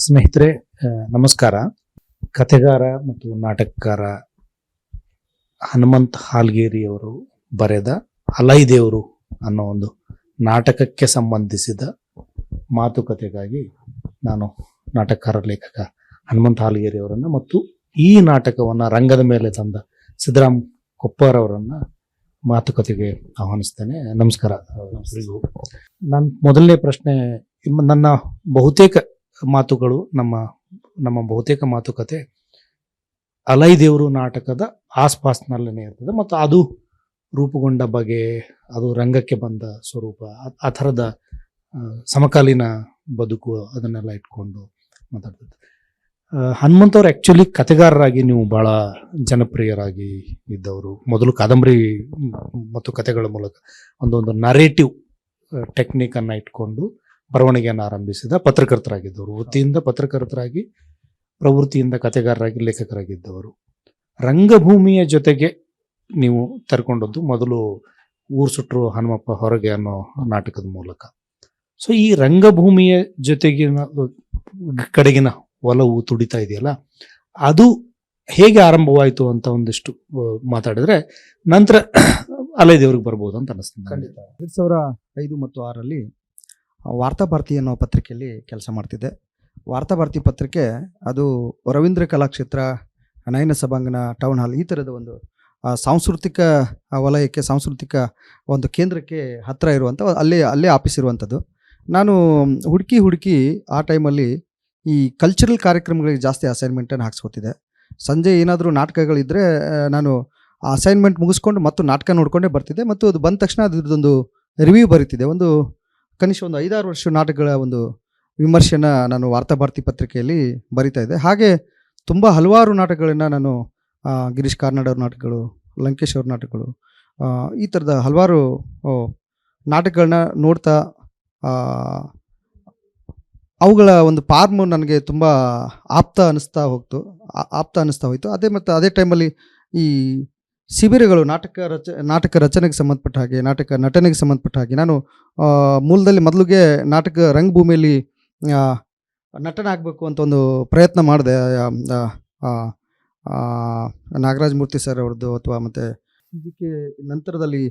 ಸ್ನೇಹಿತರೆ, ನಮಸ್ಕಾರ. ಕಥೆಗಾರ ಮತ್ತು ನಾಟಕಕಾರ ಹನುಮಂತ್ ಹಾಲ್ಗೇರಿಯವರು ಬರೆದ ಅಲೈದೇವರು ಅನ್ನೋ ಒಂದು ನಾಟಕಕ್ಕೆ ಸಂಬಂಧಿಸಿದ ಮಾತುಕತೆಗಾಗಿ ನಾನು ನಾಟಕಕಾರ ಲೇಖಕ ಹನುಮಂತ್ ಹಾಲ್ಗೇರಿಯವರನ್ನು ಮತ್ತು ಈ ನಾಟಕವನ್ನು ರಂಗದ ಮೇಲೆ ತಂದ ಸಿದ್ದರಾಮ್ ಕೊಪ್ಪರ್ ಅವರನ್ನ ಮಾತುಕತೆಗೆ ಆಹ್ವಾನಿಸ್ತೇನೆ. ನಮಸ್ಕಾರ. ನನ್ನ ಮೊದಲನೇ ಪ್ರಶ್ನೆ, ನನ್ನ ಬಹುತೇಕ ಮಾತುಗಳು ನಮ್ಮ ಬಹುತೇಕ ಮಾತುಕತೆ ಅಲೈದೇವರು ನಾಟಕದ ಆಸ್ಪಾಸ್ನಲ್ಲೇ ಇರ್ತದೆ ಮತ್ತು ಅದು ರೂಪುಗೊಂಡ ಬಗೆ, ಅದು ರಂಗಕ್ಕೆ ಬಂದ ಸ್ವರೂಪ, ಆ ಥರದ ಸಮಕಾಲೀನ ಬದುಕು ಅದನ್ನೆಲ್ಲ ಇಟ್ಕೊಂಡು ಮಾತಾಡ್ತದೆ. ಹನುಮಂತವ್ರು ಆ್ಯಕ್ಚುಲಿ ಕಥೆಗಾರರಾಗಿ ನೀವು ಭಾಳ ಜನಪ್ರಿಯರಾಗಿ ಇದ್ದವರು. ಮೊದಲು ಕಾದಂಬರಿ ಮತ್ತು ಕಥೆಗಳ ಮೂಲಕ ಒಂದೊಂದು ನರೇಟಿವ್ ಟೆಕ್ನಿಕನ್ನು ಇಟ್ಕೊಂಡು ಬರವಣಿಗೆಯನ್ನು ಆರಂಭಿಸಿದ ಪತ್ರಕರ್ತರಾಗಿದ್ದವರು. ವೃತ್ತಿಯಿಂದ ಪತ್ರಕರ್ತರಾಗಿ, ಪ್ರವೃತ್ತಿಯಿಂದ ಕಥೆಗಾರರಾಗಿ, ಲೇಖಕರಾಗಿದ್ದವರು. ರಂಗಭೂಮಿಯ ಜೊತೆಗೆ ನೀವು ತೆರ್ಕೊಂಡದ್ದು ಮೊದಲು ಊರು ಸುಟ್ರು ಹನುಮಪ್ಪ ಹೊರಗೆ ಅನ್ನೋ ನಾಟಕದ ಮೂಲಕ. ಸೊ ಈ ರಂಗಭೂಮಿಯ ಜೊತೆಗಿನ ಕಡೆಗಿನ ಒಲವು ತುಡಿತಾ ಇದೆಯಲ್ಲ, ಅದು ಹೇಗೆ ಆರಂಭವಾಯಿತು ಅಂತ ಒಂದಿಷ್ಟು ಮಾತಾಡಿದ್ರೆ ನಂತರ ಅಲೈದೇವ್ರಿಗೆ ಬರ್ಬೋದು ಅಂತ ಅನಿಸ್ತದೆ. ಖಂಡಿತ. 2005 ಮತ್ತು 2006 ವಾರ್ತಾಭಾರತಿ ಅನ್ನೋ ಪತ್ರಿಕೆಯಲ್ಲಿ ಕೆಲಸ ಮಾಡ್ತಿದ್ದೆ. ವಾರ್ತಾಭಾರತಿ ಪತ್ರಿಕೆ ಅದು ರವೀಂದ್ರ ಕಲಾಕ್ಷೇತ್ರ, ನಯನ ಸಭಾಂಗಣ, ಟೌನ್ ಹಾಲ್, ಈ ಥರದ ಒಂದು ಸಾಂಸ್ಕೃತಿಕ ವಲಯಕ್ಕೆ, ಸಾಂಸ್ಕೃತಿಕ ಒಂದು ಕೇಂದ್ರಕ್ಕೆ ಹತ್ತಿರ ಇರುವಂಥ ಅಲ್ಲೇ ಆಫೀಸ್ ಇರುವಂಥದ್ದು. ನಾನು ಹುಡುಕಿ ಆ ಟೈಮಲ್ಲಿ ಈ ಕಲ್ಚರಲ್ ಕಾರ್ಯಕ್ರಮಗಳಿಗೆ ಜಾಸ್ತಿ ಅಸೈನ್ಮೆಂಟನ್ನು ಹಾಕ್ಸ್ಕೊತಿದ್ದೆ. ಸಂಜೆ ಏನಾದರೂ ನಾಟಕಗಳಿದ್ದರೆ ನಾನು ಆ ಅಸೈನ್ಮೆಂಟ್ ಮುಗಿಸ್ಕೊಂಡು ಮತ್ತು ನಾಟಕ ನೋಡ್ಕೊಂಡೇ ಬರ್ತಿದ್ದೆ ಮತ್ತು ಅದು ಬಂದ ತಕ್ಷಣ ಅದರದ್ದೊಂದು ರಿವ್ಯೂ ಬರೀತಿದ್ದೆ. ಕನಿಷ್ಠ ಒಂದು 5-6 ವರ್ಷ ನಾಟಕಗಳ ಒಂದು ವಿಮರ್ಶೆನ ನಾನು ವಾರ್ತಾಭಾರತಿ ಪತ್ರಿಕೆಯಲ್ಲಿ ಬರಿತಾ ಇದ್ದೆ. ಹಾಗೆ ತುಂಬ ಹಲವಾರು ನಾಟಕಗಳನ್ನು ನಾನು ಗಿರೀಶ್ ಕಾರ್ನಾಡ್ ಅವ್ರ ನಾಟಕಗಳು, ಲಂಕೇಶ್ ಅವ್ರ ನಾಟಕಗಳು, ಈ ಥರದ ಹಲವಾರು ನಾಟಕಗಳನ್ನ ನೋಡ್ತಾ ಅವುಗಳ ಒಂದು ಫಾರ್ಮು ನನಗೆ ತುಂಬ ಆಪ್ತ ಅನ್ನಿಸ್ತಾ ಹೋಯಿತು. ಅದೇ ಟೈಮಲ್ಲಿ ಈ ಶಿಬಿರಗಳು, ನಾಟಕ ರಚನೆಗೆ ಸಂಬಂಧಪಟ್ಟ ಹಾಗೆ, ನಾಟಕ ನಟನೆಗೆ ಸಂಬಂಧಪಟ್ಟ ಹಾಗೆ ನಾನು ಮೂಲದಲ್ಲಿ ಮೊದಲಿಗೆ ರಂಗಭೂಮಿಯಲ್ಲಿ ನಟನಾಗಬೇಕು ಅಂತ ಒಂದು ಪ್ರಯತ್ನ ಮಾಡಿದೆ. ನಾಗರಾಜ್ ಮೂರ್ತಿ ಸರ್ ಅವ್ರದ್ದು, ಅಥವಾ ಮತ್ತು ಇದಕ್ಕೆ ನಂತರದಲ್ಲಿ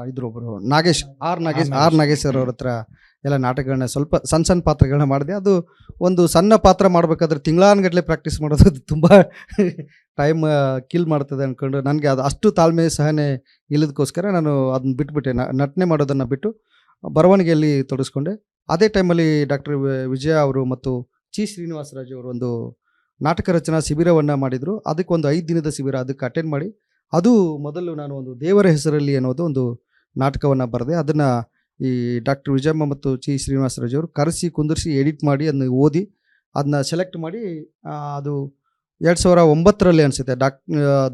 ಇದ್ರೊಬ್ಬರು ನಾಗೇಶ್ ಸರ್ ಅವ್ರ ಹತ್ರ ಎಲ್ಲ ನಾಟಕಗಳನ್ನ ಸ್ವಲ್ಪ ಸಣ್ಣ ಪಾತ್ರಗಳನ್ನ ಮಾಡಿದೆ. ಅದು ಒಂದು ಸಣ್ಣ ಪಾತ್ರ ಮಾಡಬೇಕಾದ್ರೆ ತಿಂಗಳಾನ್ಗಟ್ಟಲೆ ಪ್ರಾಕ್ಟೀಸ್ ಮಾಡೋದು ತುಂಬ ಟೈಮ್ ಕಿಲ್ ಮಾಡ್ತದೆ ಅಂದ್ಕೊಂಡು ನನಗೆ ಅದು ಅಷ್ಟು ತಾಳ್ಮೆ ಸಹನೆ ಇಲ್ಲದಕ್ಕೋಸ್ಕರ ನಾನು ಅದನ್ನ ಬಿಟ್ಬಿಟ್ಟೆ. ನಟನೆ ಮಾಡೋದನ್ನು ಬಿಟ್ಟು ಬರವಣಿಗೆಯಲ್ಲಿ ತೊಡಗಿಸ್ಕೊಂಡೆ. ಅದೇ ಟೈಮಲ್ಲಿ ಡಾಕ್ಟರ್ ವಿಜಯ ಅವರು ಮತ್ತು ಚಿ ಶ್ರೀನಿವಾಸರಾಜು ಅವರು ಒಂದು ನಾಟಕ ರಚನಾ ಶಿಬಿರವನ್ನು ಮಾಡಿದರು. ಅದಕ್ಕೊಂದು 5 ದಿನದ ಶಿಬಿರ, ಅದಕ್ಕೆ ಅಟೆಂಡ್ ಮಾಡಿ, ಅದು ಮೊದಲು ನಾನು ಒಂದು ದೇವರ ಹೆಸರಲ್ಲಿ ಅನ್ನೋದು ಒಂದು ನಾಟಕವನ್ನು ಬರೆದೆ. ಅದನ್ನು ಈ ಡಾಕ್ಟರ್ ವಿಜಯಮ್ಮ ಮತ್ತು ಚಿ ಶ್ರೀನಿವಾಸರಾಜು ಅವರು ಕರೆಸಿ ಕುಂದಿರಿಸಿ ಎಡಿಟ್ ಮಾಡಿ ಅದನ್ನ ಓದಿ ಅದನ್ನ ಸೆಲೆಕ್ಟ್ ಮಾಡಿ ಅದು 2009 ಅನಿಸುತ್ತೆ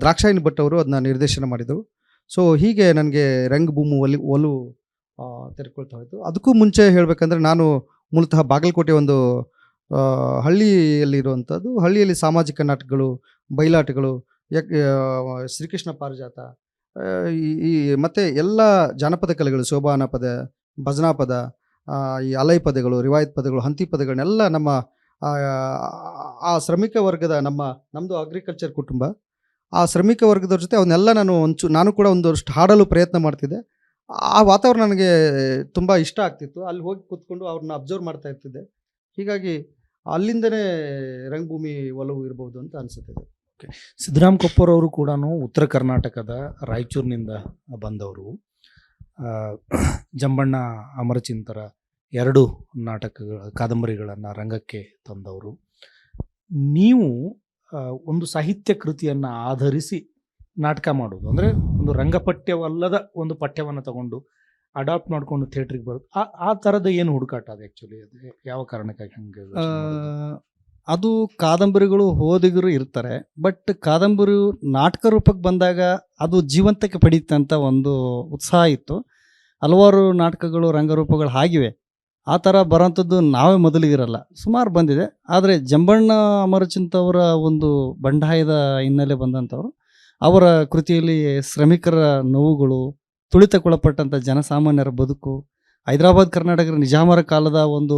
ದ್ರಾಕ್ಷಾಯಣಿ ಭಟ್ ಅವರು ಅದನ್ನ ನಿರ್ದೇಶನ ಮಾಡಿದರು. ಸೊ ಹೀಗೆ ನನಗೆ ರಂಗಭೂಮಿ ಒಲವು ತೆರೆಕೊಳ್ತಾ ಹೋಯಿತು. ಅದಕ್ಕೂ ಮುಂಚೆ ಹೇಳಬೇಕಂದ್ರೆ ನಾನು ಮೂಲತಃ ಬಾಗಲಕೋಟೆ ಒಂದು ಹಳ್ಳಿಯಲ್ಲಿರುವಂಥದ್ದು. ಹಳ್ಳಿಯಲ್ಲಿ ಸಾಮಾಜಿಕ ನಾಟಕಗಳು, ಬಯಲಾಟಗಳು, ಶ್ರೀಕೃಷ್ಣ ಪಾರಿಜಾತ, ಈ ಮತ್ತು ಎಲ್ಲ ಜಾನಪದ ಕಲೆಗಳು, ಶೋಭಾನ ಪದ, ಭಜನಾ ಪದ, ಈ ಅಲೈ ಪದಗಳು, ರಿವಾಯತ್ ಪದಗಳು, ಹಂತಿ ಪದಗಳನ್ನೆಲ್ಲ ನಮ್ಮ ಆ ಶ್ರಮಿಕ ವರ್ಗದ ನಮ್ಮದು ಅಗ್ರಿಕಲ್ಚರ್ ಕುಟುಂಬ, ಆ ಶ್ರಮಿಕ ವರ್ಗದವ್ರ ಜೊತೆ ಅವನ್ನೆಲ್ಲ ನಾನು ಕೂಡ ಒಂದಷ್ಟು ಹಾಡಲು ಪ್ರಯತ್ನ ಮಾಡ್ತಿದ್ದೆ. ಆ ವಾತಾವರಣ ನನಗೆ ತುಂಬ ಇಷ್ಟ ಆಗ್ತಿತ್ತು. ಅಲ್ಲಿ ಹೋಗಿ ಕೂತ್ಕೊಂಡು ಅವ್ರನ್ನ ಅಬ್ಸರ್ವ್ ಮಾಡ್ತಾ ಇರ್ತಿದ್ದೆ. ಹೀಗಾಗಿ ಅಲ್ಲಿಂದನೇ ರಂಗಭೂಮಿ ಒಲವು ಇರ್ಬೋದು ಅಂತ ಅನಿಸುತ್ತೆ. ಸಿದ್ದರಾಮ್ ಕೊಪ್ಪರ್ ಅವರು ಕೂಡ ಉತ್ತರ ಕರ್ನಾಟಕದ ರಾಯಚೂರಿನಿಂದ ಬಂದವರು. ಜಂಬಣ್ಣ ಅಮರಚಿಂತರ 2 ಕಾದಂಬರಿಗಳನ್ನು ರಂಗಕ್ಕೆ ತಂದವರು. ನೀವು ಒಂದು ಸಾಹಿತ್ಯ ಕೃತಿಯನ್ನು ಆಧರಿಸಿ ನಾಟಕ ಮಾಡೋದು ಅಂದರೆ ಒಂದು ರಂಗಪಠ್ಯವಲ್ಲದ ಒಂದು ಪಠ್ಯವನ್ನು ತಗೊಂಡು ಅಡಾಪ್ಟ್ ಮಾಡ್ಕೊಂಡು ಥಿಯೇಟ್ರಿಗೆ ಬರೋದು, ಆ ಥರದ ಏನು ಹುಡುಕಾಟ ಅದು ಆ್ಯಕ್ಚುಲಿ? ಅದು ಯಾವ ಕಾರಣಕ್ಕಾಗಿ ಹಂಗೆ? ಅದು ಕಾದಂಬರಿಗಳು ಓದಿಗರು ಇರ್ತಾರೆ, ಬಟ್ ಕಾದಂಬರಿ ನಾಟಕ ರೂಪಕ್ಕೆ ಬಂದಾಗ ಅದು ಜೀವಂತಕ್ಕೆ ಪಡೀತಂತ ಒಂದು ಉತ್ಸಾಹ ಇತ್ತು. ಹಲವಾರು ನಾಟಕಗಳು, ರಂಗರೂಪಗಳು ಆಗಿವೆ. ಆ ಥರ ಬರೋಂಥದ್ದು ನಾವೇ ಮೊದಲಿಗಿರಲ್ಲ, ಸುಮಾರು ಬಂದಿದೆ. ಆದರೆ ಜಂಬಣ್ಣ ಅಮರಚಿಂತವರ ಒಂದು ಬಂಡಾಯದ ಹಿನ್ನೆಲೆ ಬಂದಂಥವ್ರು, ಅವರ ಕೃತಿಯಲ್ಲಿ ಶ್ರಮಿಕರ ನೋವುಗಳು, ತುಳಿತಕ್ಕೊಳಪಟ್ಟಂಥ ಜನಸಾಮಾನ್ಯರ ಬದುಕು, ಹೈದರಾಬಾದ್ ಕರ್ನಾಟಕದ ನಿಜಾಮರ ಕಾಲದ ಒಂದು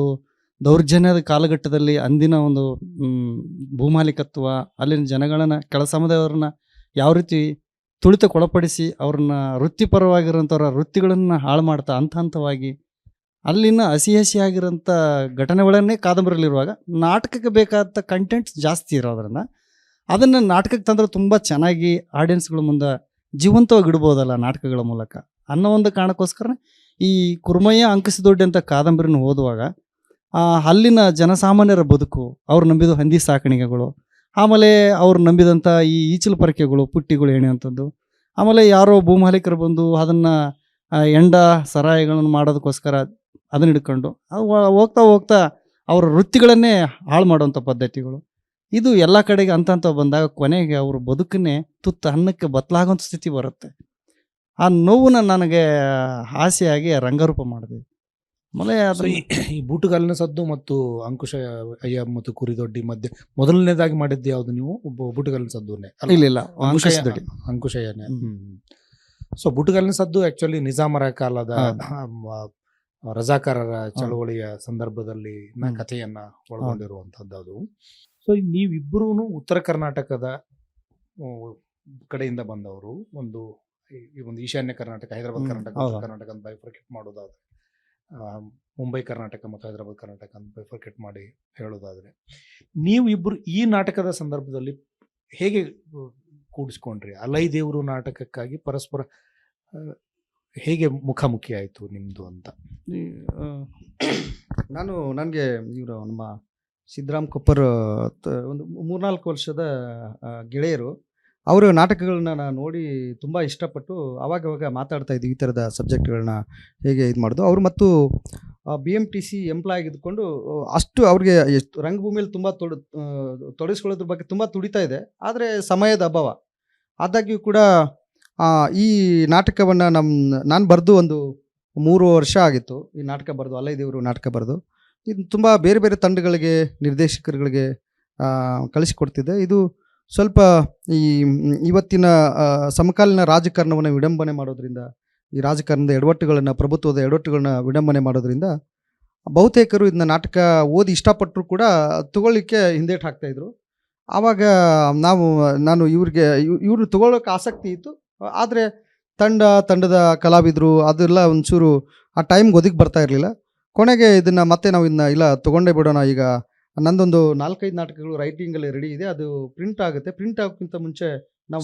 ದೌರ್ಜನ್ಯದ ಕಾಲಘಟ್ಟದಲ್ಲಿ ಅಂದಿನ ಒಂದು ಭೂಮಾಲೀಕತ್ವ, ಅಲ್ಲಿನ ಜನಗಳನ್ನ ಕೆಳ ಸಮುದಾಯವ್ರನ್ನ ಯಾವ ರೀತಿ ತುಳಿತಕ್ಕೊಳಪಡಿಸಿ ಅವ್ರನ್ನ ವೃತ್ತಿಪರವಾಗಿರೋಂಥವ್ರ ವೃತ್ತಿಗಳನ್ನು ಹಾಳು ಮಾಡ್ತಾ ಹಂತ ಹಂತವಾಗಿ ಅಲ್ಲಿನ ಹಸಿಯಾಗಿರೋಂಥ ಘಟನೆಗಳನ್ನೇ ಕಾದಂಬರಿಯಲ್ಲಿರುವಾಗ ನಾಟಕಕ್ಕೆ ಬೇಕಾದ ಕಂಟೆಂಟ್ಸ್ ಜಾಸ್ತಿ ಇರೋದ್ರಿಂದ ಅದನ್ನು ನಾಟಕಕ್ಕೆ ತಂದ್ರೆ ತುಂಬ ಚೆನ್ನಾಗಿ ಆಡಿಯನ್ಸ್ಗಳ ಮುಂದೆ ಜೀವಂತವಾಗಿ ಇಡ್ಬೋದಲ್ಲ ನಾಟಕಗಳ ಮೂಲಕ ಅನ್ನೋ ಒಂದು ಕಾರಣಕ್ಕೋಸ್ಕರ ಈ ಕುರ್ಮಯ್ಯ ಅಂಕಸಿದೊಡ್ಡಿ ಅಂತ ಕಾದಂಬರಿನ ಓದುವಾಗ ಅಲ್ಲಿನ ಜನಸಾಮಾನ್ಯರ ಬದುಕು, ಅವ್ರು ನಂಬಿದ ಹಂದಿ ಸಾಕಾಣಿಕೆಗಳು, ಆಮೇಲೆ ಅವ್ರು ನಂಬಿದಂಥ ಈ ಈಚಲು ಪರಕೆಗಳು, ಪುಟ್ಟಿಗಳು ಎಣೆಯುವಂಥದ್ದು, ಆಮೇಲೆ ಯಾರೋ ಭೂಮಾಲೀಕರು ಬಂದು ಅದನ್ನು ಎಂಡ ಸರಾಯಿಗಳನ್ನು ಮಾಡೋದಕ್ಕೋಸ್ಕರ ಅದನ್ನ ಹಿಡ್ಕೊಂಡು ಹೋಗ್ತಾ ಹೋಗ್ತಾ ಅವ್ರ ವೃತ್ತಿಗಳನ್ನೇ ಹಾಳು ಮಾಡುವಂಥ ಪದ್ಧತಿಗಳು, ಇದು ಎಲ್ಲ ಕಡೆಗೆ ಅಂತ ಬಂದಾಗ ಕೊನೆಗೆ ಅವ್ರ ಬದುಕನ್ನೇ ತುತ್ತ ಅನ್ನಕ್ಕೆ ಬತ್ತಲಾಗುವಂಥ ಸ್ಥಿತಿ ಬರುತ್ತೆ. ಆ ನೋವನ್ನ ನನಗೆ ಹಾಸ್ಯಾಗಿ ರಂಗರೂಪ ಮಾಡಿದೆ. ಆಮೇಲೆ ಸೊ ಈ ಬೂಟುಗಾಲಿನ ಸದ್ದು ಮತ್ತು ಅಂಕುಶ ಅಯ್ಯ ಮತ್ತು ಕುರಿದೊಡ್ಡಿ ಮಧ್ಯೆ ಮೊದಲನೇದಾಗಿ ಮಾಡಿದ್ದು ಯಾವುದು ನೀವು? ಬೂಟುಗಾಲಿನ ಸದ್ದುನೇ? ಇಲ್ಲ ಅಂಕಸಿದೊಡ್ಡಿ. ಅಂಕುಶಯ್ಯನೇ. ಸೊ ಬೂಟುಗಾಲಿನ ಸದ್ದು ಆಕ್ಚುಲಿ ನಿಜಾಮರ ಕಾಲದ ರಜಾಕಾರರ ಚಳವಳಿಯ ಸಂದರ್ಭದಲ್ಲಿ ಕಥೆಯನ್ನ ಒಳಗೊಂಡಿರುವಂತದ್ದು ಅದು. ಸೊ ನೀವಿಬ್ಬರೂ ಉತ್ತರ ಕರ್ನಾಟಕದ ಕಡೆಯಿಂದ ಬಂದವರು. ಒಂದು ಈಶಾನ್ಯ ಕರ್ನಾಟಕ, ಹೈದರಾಬಾದ್ ಕರ್ನಾಟಕ, ಉತ್ತರ ಕರ್ನಾಟಕ ಅಂತ ಬೈಫರ್ಕೇಟ್ ಮಾಡೋದಾದ್ರೆ, ಮುಂಬೈ ಕರ್ನಾಟಕ ಮತ್ತು ಹೈದರಾಬಾದ್ ಕರ್ನಾಟಕ ಅಂತ ಬೈಫರ್ಕೇಟ್ ಮಾಡಿ ಹೇಳೋದಾದ್ರೆ, ನೀವು ಇಬ್ಬರು ಈ ನಾಟಕದ ಸಂದರ್ಭದಲ್ಲಿ ಹೇಗೆ ಕೂಡಿಸ್ಕೊಂಡ್ರಿ? ಅಲೈ ದೇವರು ನಾಟಕಕ್ಕಾಗಿ ಪರಸ್ಪರ ಹೇಗೆ ಮುಖಾಮುಖಿ ಆಯಿತು ನಿಮ್ಮದು ಅಂತ? ನನಗೆ ಇವರು ನಮ್ಮ ಸಿದ್ದರಾಮ್ ಕೊಪ್ಪರ್ ಒಂದು 3-4 ವರ್ಷದ ಗೆಳೆಯರು. ಅವರ ನಾಟಕಗಳನ್ನ ನಾನು ನೋಡಿ ತುಂಬ ಇಷ್ಟಪಟ್ಟು ಅವಾಗವಾಗ ಮಾತಾಡ್ತಾ ಇದ್ವಿ ಈ ಥರದ ಸಬ್ಜೆಕ್ಟ್ಗಳನ್ನ ಹೇಗೆ ಇದು ಮಾಡೋದು. ಅವರು ಮತ್ತು BMTC ಎಂಪ್ಲಾಯ್ ಇದ್ಕೊಂಡು ಅಷ್ಟು ಅವ್ರಿಗೆ ಎಷ್ಟು ರಂಗಭೂಮಿಯಲ್ಲಿ ತುಂಬ ತೊಡಗಿಸ್ಕೊಳ್ಳೋದ್ರ ಬಗ್ಗೆ ತುಂಬ ತುಡಿತಾ ಇದೆ. ಆದರೆ ಸಮಯದ ಅಭಾವ ಆದಾಗ್ಯೂ ಕೂಡ ಈ ನಾಟಕವನ್ನು ನಾನು ಬರೆದು ಒಂದು 3 ವರ್ಷ ಆಗಿತ್ತು. ಈ ನಾಟಕ ಬರೆದು, ಅಲೈ ದೇವರು ನಾಟಕ ಬರೆದು ಇದು ತುಂಬ ಬೇರೆ ಬೇರೆ ತಂಡಗಳಿಗೆ, ನಿರ್ದೇಶಕರುಗಳಿಗೆ ಕಳಿಸಿಕೊಡ್ತಿದ್ದೆ. ಇದು ಸ್ವಲ್ಪ ಇವತ್ತಿನ ಸಮಕಾಲೀನ ರಾಜಕಾರಣವನ್ನು ವಿಡಂಬನೆ ಮಾಡೋದ್ರಿಂದ, ಈ ರಾಜಕಾರಣದ ಎಡವಟ್ಟುಗಳನ್ನು, ಪ್ರಭುತ್ವದ ಎಡವಟ್ಟುಗಳನ್ನ ವಿಡಂಬನೆ ಮಾಡೋದ್ರಿಂದ ಬಹುತೇಕರು ಇದನ್ನ ನಾಟಕ ಓದಿ ಇಷ್ಟಪಟ್ಟರು ಕೂಡ ತಗೊಳ್ಳಿಕ್ಕೆ ಹಿಂದೇಟು ಹಾಕ್ತಾಯಿದ್ರು. ಆವಾಗ ನಾನು ಇವ್ರು ತಗೊಳ್ಳೋಕೆ ಆಸಕ್ತಿ ಇತ್ತು. ಆದರೆ ತಂಡದ ಕಲಾವಿದರು ಅದೆಲ್ಲ ಒಂಚೂರು ಆ ಟೈಮ್ಗೆ ಒದಗಿ ಬರ್ತಾ ಇರಲಿಲ್ಲ. ಕೊನೆಗೆ ಮತ್ತೆ ನಾವು ಇಲ್ಲ ತೊಗೊಂಡೇ ಬಿಡೋಣ. ಈಗ ನಂದೊಂದು 4-5 ನಾಟಕಗಳು ರೈಟಿಂಗಲ್ಲಿ ರೆಡಿ ಇದೆ, ಅದು ಪ್ರಿಂಟ್ ಆಗುತ್ತೆ. ಪ್ರಿಂಟ್ ಆಗೋಕ್ಕಿಂತ ಮುಂಚೆ ನಾವು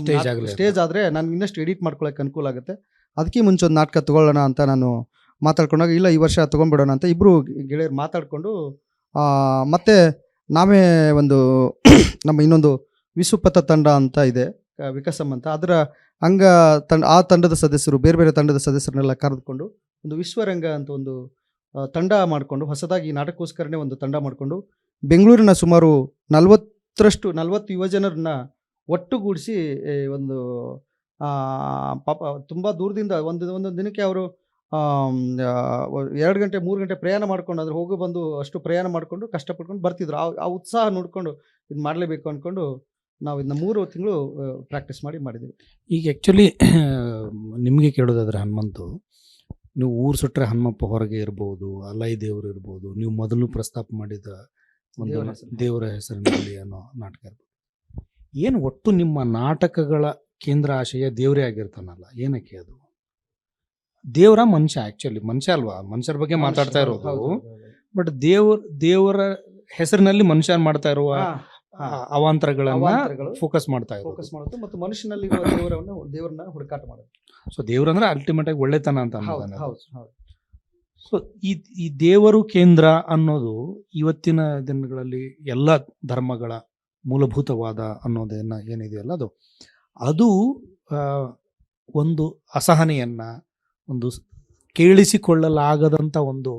ಸ್ಟೇಜ್ ಆದರೆ ನಾನು ಇನ್ನಷ್ಟು ಎಡಿಟ್ ಮಾಡ್ಕೊಳ್ಳೋಕೆ ಅನುಕೂಲ ಆಗುತ್ತೆ. ಅದಕ್ಕೆ ಮುಂಚೆ ಒಂದು ನಾಟಕ ತೊಗೊಳ್ಳೋಣ ಅಂತ ನಾನು ಮಾತಾಡ್ಕೊಂಡಾಗ, ಇಲ್ಲ ಈ ವರ್ಷ ತೊಗೊಂಡ್ಬಿಡೋಣ ಅಂತ ಇಬ್ಬರು ಗೆಳೆಯರು ಮಾತಾಡಿಕೊಂಡು ಮತ್ತೆ ನಾವೇ ಒಂದು ನಮ್ಮ ಇನ್ನೊಂದು ವಿಶ್ವಪಥ ತಂಡ ಅಂತ ಇದೆ, ವಿಕಾಸಮ್ ಅಂತ, ಅದರ ಆ ತಂಡದ ಸದಸ್ಯರು, ಬೇರೆ ಬೇರೆ ತಂಡದ ಸದಸ್ಯರನ್ನೆಲ್ಲ ಕರೆದುಕೊಂಡು ಒಂದು ವಿಶ್ವರಂಗ ಅಂತ ಒಂದು ತಂಡ ಮಾಡಿಕೊಂಡು, ಹೊಸದಾಗಿ ನಾಟಕಕ್ಕೋಸ್ಕರನೇ ಒಂದು ತಂಡ ಮಾಡಿಕೊಂಡು ಬೆಂಗಳೂರಿನ ಸುಮಾರು 40 ಯುವಜನರನ್ನ ಒಟ್ಟುಗೂಡಿಸಿ ಒಂದು ಪಾಪ ತುಂಬ ದೂರದಿಂದ ಒಂದೊಂದು ದಿನಕ್ಕೆ ಅವರು 2 ಗಂಟೆ 3 ಗಂಟೆ ಪ್ರಯಾಣ ಮಾಡ್ಕೊಂಡು, ಅದ್ರ ಹೋಗಿ ಬಂದು ಅಷ್ಟು ಪ್ರಯಾಣ ಮಾಡಿಕೊಂಡು ಕಷ್ಟಪಡ್ಕೊಂಡು ಬರ್ತಿದ್ರು. ಆ ಉತ್ಸಾಹ ನೋಡಿಕೊಂಡು ಇದು ಮಾಡಲೇಬೇಕು ಅಂದ್ಕೊಂಡು ನಾವು ಇದನ್ನ 3 ತಿಂಗಳು ಪ್ರಾಕ್ಟೀಸ್ ಮಾಡಿದ್ದೀವಿ. ಈಗ ಆ್ಯಕ್ಚುಲಿ ನಿಮಗೆ ಕೇಳೋದಾದ್ರೆ ಹನುಮಂತು, ನೀವು ಊರು ಸುಟ್ಟರೆ ಹನುಮಪ್ಪ ಹೊರಗೆ ಇರ್ಬೋದು, ಅಲೈ ದೇವರು ಇರ್ಬೋದು, ನೀವು ಮೊದಲು ಪ್ರಸ್ತಾಪ ಮಾಡಿದ ಒಂದು ದೇವರ ಹೆಸರಿನಲ್ಲಿ ಅನ್ನೋ ನಾಟಕ ಇರ್ಬೋದು, ಏನು ಒಟ್ಟು ನಿಮ್ಮ ನಾಟಕಗಳ ಕೇಂದ್ರ ಆಶಯ ದೇವರೇ ಆಗಿರ್ತಾನಲ್ಲ, ಏನಕ್ಕೆ ಅದು? ದೇವರ ಮನುಷ್ಯ, ಆ್ಯಕ್ಚುಲಿ ಮನುಷ್ಯ ಅಲ್ವಾ? ಮನುಷ್ಯರ ಬಗ್ಗೆ ಮಾತಾಡ್ತಾ ಇರೋದು, ಬಟ್ ದೇವರ ಹೆಸರಿನಲ್ಲಿ ಮನುಷ್ಯ ಮಾಡ್ತಾ ಇರುವ ಅವಾಂತರಗಳನ್ನ ಫೋಕಸ್ ಮಾಡೋದು ಮತ್ತು ಮನುಷ್ಯನಲ್ಲಿ ದೇವರನ್ನ ಹುಡುಕಾಟ ಮಾಡೋದು. ಸೊ ದೇವ್ರಂದ್ರೆ ಅಲ್ಟಿಮೇಟ್ ಆಗಿ ಒಳ್ಳೆತನ ಅಂತ. ಸೊ ಈ ದೇವರು ಕೇಂದ್ರ ಅನ್ನೋದು ಇವತ್ತಿನ ದಿನಗಳಲ್ಲಿ ಎಲ್ಲ ಧರ್ಮಗಳ ಮೂಲಭೂತವಾದ ಅನ್ನೋದೇನ ಏನಿದೆಯಲ್ಲ, ಅದು ಒಂದು ಅಸಹನೆಯನ್ನ, ಒಂದು ಕೇಳಿಸಿಕೊಳ್ಳಲಾಗದಂಥ ಒಂದು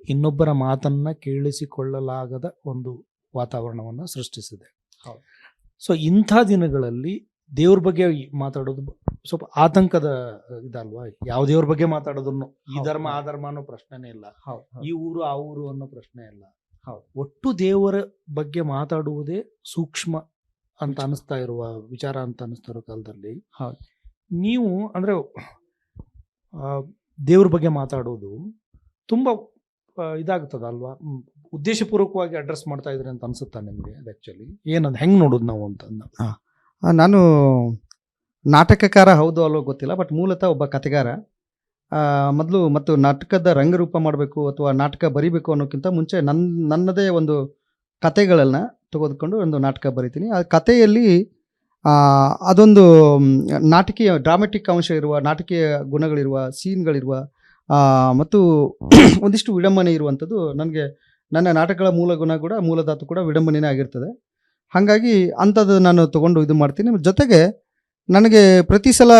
ಇನ್ನೊಬ್ಬರ ಮಾತನ್ನ ಕೇಳಿಸಿಕೊಳ್ಳಲಾಗದ ಒಂದು ವಾತಾವರಣವನ್ನು ಸೃಷ್ಟಿಸಿದೆ. ಸೊ ಇಂಥ ದಿನಗಳಲ್ಲಿ ದೇವ್ರ ಬಗ್ಗೆ ಮಾತಾಡೋದು ಸ್ವಲ್ಪ ಆತಂಕದ ಇದಲ್ವಾ? ಯಾವ ದೇವ್ರ ಬಗ್ಗೆ ಮಾತಾಡೋದನ್ನು, ಈ ಧರ್ಮ ಆ ಧರ್ಮ ಅನ್ನೋ ಪ್ರಶ್ನೆನೇ ಇಲ್ಲ, ಈ ಊರು ಆ ಊರು ಅನ್ನೋ ಪ್ರಶ್ನೆ ಇಲ್ಲ. ಒಟ್ಟು ದೇವರ ಬಗ್ಗೆ ಮಾತಾಡುವುದೇ ಸೂಕ್ಷ್ಮ ಅಂತ ಅನಿಸ್ತಾ ಇರುವ ವಿಚಾರ ಅಂತ ಅನಿಸ್ತಾ ಇರೋ ಕಾಲದಲ್ಲಿ ನೀವು ಅಂದ್ರೆ ದೇವ್ರ ಬಗ್ಗೆ ಮಾತಾಡೋದು ತುಂಬ ಇದಾಗ್ತದಲ್ವಾ, ಉದ್ದೇಶಪೂರ್ವಕವಾಗಿ ಅಡ್ರೆಸ್ ಮಾಡ್ತಾ ಇದ್ರಿ ಅಂತ ಅನ್ಸುತ್ತಾ ನಿಮಗೆ? ಅದು ಆ್ಯಕ್ಚುಲಿ ಏನದು ಹೆಂಗೆ ನೋಡೋದು ನಾವು ಅಂತ? ನಾನು ನಾಟಕಕಾರ ಹೌದು ಅಲ್ಲೋ ಗೊತ್ತಿಲ್ಲ, ಬಟ್ ಮೂಲತಃ ಒಬ್ಬ ಕಥೆಗಾರ. ಮೊದಲು ಮತ್ತು ನಾಟಕದ ರಂಗರೂಪ ಮಾಡಬೇಕು ಅಥವಾ ನಾಟಕ ಬರಿಬೇಕು ಅನ್ನೋಕ್ಕಿಂತ ಮುಂಚೆ ನನ್ನದೇ ಒಂದು ಕತೆಗಳನ್ನು ತೆಗೆದುಕೊಂಡು ಒಂದು ನಾಟಕ ಬರಿತೀನಿ. ಆ ಕಥೆಯಲ್ಲಿ ಅದೊಂದು ನಾಟಕೀಯ ಡ್ರಾಮೆಟಿಕ್ ಅಂಶ ಇರುವ, ನಾಟಕೀಯ ಗುಣಗಳಿರುವ, ಸೀನ್ಗಳಿರುವ ಮತ್ತು ಒಂದಿಷ್ಟು ವಿಡಂಬನೆ ಇರುವಂಥದ್ದು. ನನಗೆ ನನ್ನ ನಾಟಕಗಳ ಮೂಲ ಗುಣ ಕೂಡ, ಮೂಲಧಾತು ಕೂಡ ವಿಡಂಬನೆನೇ ಆಗಿರ್ತದೆ. ಹಾಗಾಗಿ ಅಂಥದ್ದು ನಾನು ತೊಗೊಂಡು ಇದು ಮಾಡ್ತೀನಿ. ಜೊತೆಗೆ ನನಗೆ ಪ್ರತಿ ಸಲ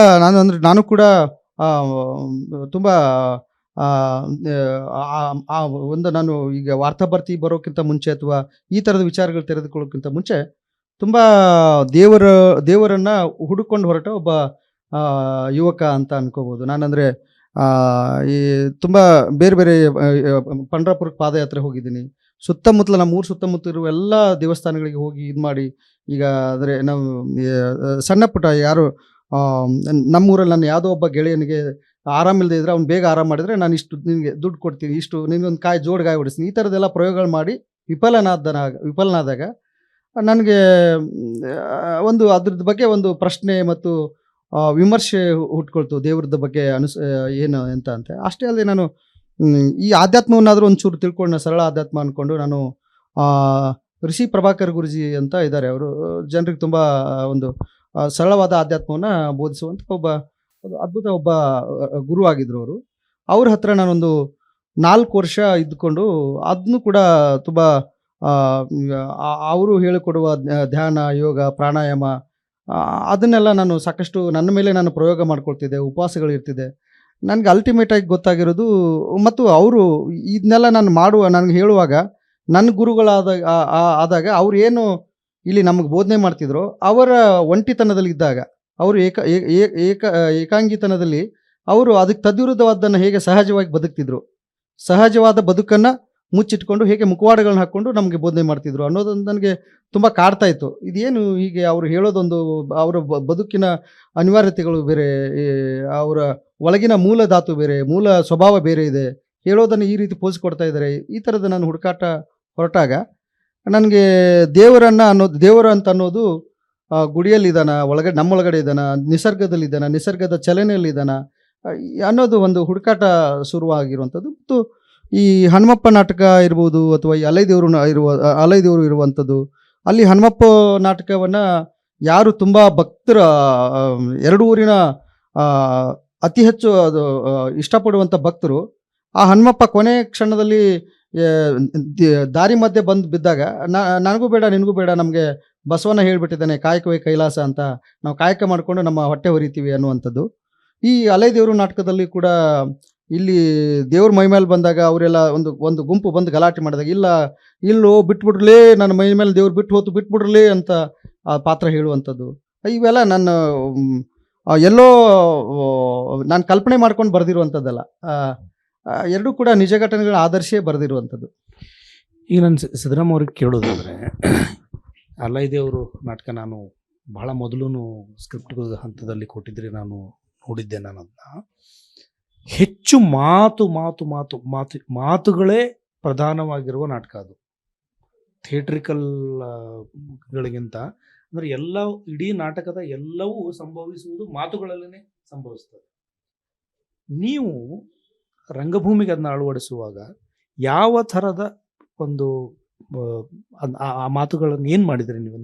ನಾನು ಕೂಡ ತುಂಬ ಒಂದು ನಾನು ಈಗ ವಾರ್ತಾಭರ್ತಿ ಬರೋಕ್ಕಿಂತ ಮುಂಚೆ ಅಥವಾ ಈ ಥರದ ವಿಚಾರಗಳು ತೆರೆದುಕೊಳ್ಳೋಕ್ಕಿಂತ ಮುಂಚೆ ತುಂಬ ದೇವರನ್ನು ಹುಡುಕೊಂಡು ಹೊರಟ ಒಬ್ಬ ಯುವಕ ಅಂತ ಅನ್ಕೋಬೋದು. ನಾನಂದರೆ ಈ ತುಂಬ ಬೇರೆ ಬೇರೆ ಪಂಡ್ರಾಪುರಕ್ಕೆ ಪಾದಯಾತ್ರೆ ಹೋಗಿದ್ದೀನಿ. ಸುತ್ತಮುತ್ತಲ ನಮ್ಮ ಊರು ಸುತ್ತಮುತ್ತ ಇರುವ ಎಲ್ಲ ದೇವಸ್ಥಾನಗಳಿಗೆ ಹೋಗಿ ಇದು ಮಾಡಿ, ಈಗ ಅಂದರೆ ನಾವು ಸಣ್ಣ ಪುಟ್ಟ ಯಾರು ನಮ್ಮೂರಲ್ಲಿ ನನ್ನ ಯಾವುದೋ ಒಬ್ಬ ಗೆಳೆಯನಿಗೆ ಆರಾಮಿಲ್ಲದೆ ಇದ್ದರೆ ಅವ್ನು ಬೇಗ ಆರಾಮ ಮಾಡಿದರೆ ನಾನು ಇಷ್ಟು ನಿನಗೆ ದುಡ್ಡು ಕೊಡ್ತೀನಿ, ಇಷ್ಟು ನಿನಗೊಂದು ಜೋಡು ಗಾಯ ಹೊಡಿಸ್ತೀನಿ, ಈ ಥರದ್ದೆಲ್ಲ ಪ್ರಯೋಗಗಳು ಮಾಡಿ ವಿಫಲನಾದಾಗ ನನಗೆ ಒಂದು ಅದ್ರದ್ದು ಬಗ್ಗೆ ಒಂದು ಪ್ರಶ್ನೆ ಮತ್ತು ವಿಮರ್ಶೆ ಹುಟ್ಕೊಳ್ತು, ದೇವ್ರದ್ದು ಬಗ್ಗೆ ಏನು ಅಂತ. ಅಷ್ಟೇ ಅಲ್ಲದೆ ನಾನು ಈ ಆಧ್ಯಾತ್ಮವನ್ನಾದರೂ ಒಂಚೂರು ತಿಳ್ಕೊಂಡು, ಸರಳ ಆಧ್ಯಾತ್ಮ ಅಂದ್ಕೊಂಡು ನಾನು ಋಷಿ ಪ್ರಭಾಕರ್ ಗುರುಜಿ ಅಂತ ಇದ್ದಾರೆ. ಅವರು ಜನರಿಗೆ ತುಂಬ ಒಂದು ಸರಳವಾದ ಆಧ್ಯಾತ್ಮವನ್ನು ಬೋಧಿಸುವಂಥ ಒಬ್ಬ ಅದ್ಭುತ ಗುರು ಆಗಿದ್ರು ಅವರು. ಅವ್ರ ಹತ್ರ ನಾನೊಂದು 4 ವರ್ಷ ಇದ್ದುಕೊಂಡು ಅದನ್ನು ಕೂಡ ತುಂಬ ಅವರು ಹೇಳಿಕೊಡುವ ಧ್ಯಾನ, ಯೋಗ, ಪ್ರಾಣಾಯಾಮ ಅದನ್ನೆಲ್ಲ ನಾನು ಸಾಕಷ್ಟು ನನ್ನ ಮೇಲೆ ನಾನು ಪ್ರಯೋಗ ಮಾಡ್ಕೊಳ್ತಿದ್ದೆ, ಉಪವಾಸಗಳು ಇರ್ತಿದ್ದೆ. ನನಗೆ ಅಲ್ಟಿಮೇಟಾಗಿ ಗೊತ್ತಾಗಿರೋದು, ಮತ್ತು ಅವರು ಇದನ್ನೆಲ್ಲ ನಾನು ನನಗೆ ಹೇಳುವಾಗ ನನ್ನ ಆದಾಗ ಅವ್ರು ಏನು ಇಲ್ಲಿ ನಮಗೆ ಬೋಧನೆ ಮಾಡ್ತಿದ್ರು, ಅವರ ಒಂಟಿತನದಲ್ಲಿ ಇದ್ದಾಗ, ಅವರು ಏಕಾಂಗಿತನದಲ್ಲಿ ಅವರು ಅದಕ್ಕೆ ತದ್ವಿರುದ್ಧವಾದ್ದನ್ನು ಹೇಗೆ ಸಹಜವಾಗಿ ಬದುಕ್ತಿದ್ರು, ಸಹಜವಾದ ಬದುಕನ್ನು ಮುಚ್ಚಿಟ್ಕೊಂಡು ಹೇಗೆ ಮುಖವಾಡಗಳನ್ನ ಹಾಕ್ಕೊಂಡು ನಮಗೆ ಬೋಧನೆ ಮಾಡ್ತಿದ್ರು ಅನ್ನೋದೊಂದು ನನಗೆ ತುಂಬ ಕಾಡ್ತಾ ಇತ್ತು. ಇದೇನು ಹೀಗೆ ಅವರು ಹೇಳೋದೊಂದು, ಅವರ ಬದುಕಿನ ಅನಿವಾರ್ಯತೆಗಳು ಬೇರೆ, ಅವರ ಒಳಗಿನ ಮೂಲ ಧಾತು ಬೇರೆ, ಮೂಲ ಸ್ವಭಾವ ಬೇರೆ ಇದೆ, ಹೇಳೋದನ್ನು ಈ ರೀತಿ ಪೋಸ್ಕೊಡ್ತಾ ಇದ್ದಾರೆ. ಈ ಥರದ ನಾನು ಹುಡುಕಾಟ ಹೊರಟಾಗ ನನಗೆ ದೇವರು ಅಂತ ಅನ್ನೋದು ಗುಡಿಯಲ್ಲಿದ್ದಾನ, ನಮ್ಮೊಳಗಡೆ ಇದ್ದಾನ, ನಿಸರ್ಗದಲ್ಲಿದ್ದಾನ, ನಿಸರ್ಗದ ಚಲನೆಯಲ್ಲಿದ್ದಾನ ಅನ್ನೋದು ಒಂದು ಹುಡುಕಾಟ ಶುರುವಾಗಿರುವಂಥದ್ದು. ಮತ್ತು ಈ ಹನುಮಪ್ಪ ನಾಟಕ ಇರ್ಬೋದು ಅಥವಾ ಈ ಅಲೈದೇವರು ಇರುವಂಥದ್ದು, ಅಲ್ಲಿ ಹನುಮಪ್ಪ ನಾಟಕವನ್ನು ಯಾರು ತುಂಬ ಭಕ್ತರ, 2 ಊರಿನ ಅತಿ ಹೆಚ್ಚು ಅದು ಇಷ್ಟಪಡುವಂಥ ಭಕ್ತರು, ಆ ಹನುಮಪ್ಪ ಕೊನೆ ಕ್ಷಣದಲ್ಲಿ ದಾರಿ ಮಧ್ಯೆ ಬಂದು ಬಿದ್ದಾಗ, ನನಗೂ ಬೇಡ ನಿನಗೂ ಬೇಡ, ನಮಗೆ ಬಸವನ ಹೇಳಿಬಿಟ್ಟಿದ್ದಾನೆ ಕಾಯಕವೇ ಕೈಲಾಸ ಅಂತ, ನಾವು ಕಾಯಕ ಮಾಡಿಕೊಂಡು ನಮ್ಮ ಹೊಟ್ಟೆ ಹೊರಿತೀವಿ ಅನ್ನುವಂಥದ್ದು. ಈ ಅಲೈದೇವರು ನಾಟಕದಲ್ಲಿ ಕೂಡ ಇಲ್ಲಿ ದೇವ್ರ ಮೈ ಮೇಲೆ ಬಂದಾಗ ಅವರೆಲ್ಲ ಒಂದು ಗುಂಪು ಬಂದು ಗಲಾಟೆ ಮಾಡಿದಾಗ, ಇಲ್ಲೋ ಬಿಟ್ಬಿಡ್ರಲೇ, ನನ್ನ ಮೈ ಮೇಲೆ ದೇವ್ರು ಬಿಟ್ಬಿಡ್ರಲೇ ಅಂತ ಆ ಪಾತ್ರ ಹೇಳುವಂಥದ್ದು. ಇವೆಲ್ಲ ನನ್ನ ಎಲ್ಲೋ ನಾನು ಕಲ್ಪನೆ ಮಾಡ್ಕೊಂಡು ಬರೆದಿರುವಂಥದ್ದಲ್ಲ, ಎರಡೂ ಕೂಡ ನಿಜ ಘಟನೆಗಳ ಆದರ್ಶೇ ಬರೆದಿರುವಂಥದ್ದು. ಈಗ ನಾನು ಸಿದ್ದರಾಮ ಅವ್ರಿಗೆ ಕೇಳೋದಾದರೆ, ಅಲೈದೇವರು ನಾಟಕ ನಾನು ಬಹಳ ಮೊದಲು ಸ್ಕ್ರಿಪ್ಟ್ ಹಂತದಲ್ಲಿ ಕೊಟ್ಟಿದ್ರೆ ನಾನು ನೋಡಿದ್ದೆ. ನಾನು ಅದನ್ನ ಹೆಚ್ಚು ಮಾತುಗಳೇ ಪ್ರಧಾನವಾಗಿರುವ ನಾಟಕ ಅದು, ಥಿಯೇಟ್ರಿಕಲ್ಗಳಿಗಿಂತ. ಅಂದರೆ ಇಡೀ ನಾಟಕದ ಎಲ್ಲವೂ ಸಂಭವಿಸುವುದು ಮಾತುಗಳಲ್ಲೇ ಸಂಭವಿಸ್ತದೆ. ನೀವು ರಂಗಭೂಮಿಗೆ ಅದನ್ನ ಅಳವಡಿಸುವಾಗ ಯಾವ ಥರದ ಒಂದು ಆ ಮಾತುಗಳನ್ನು ಏನು ಮಾಡಿದ್ರಿ ನೀವು?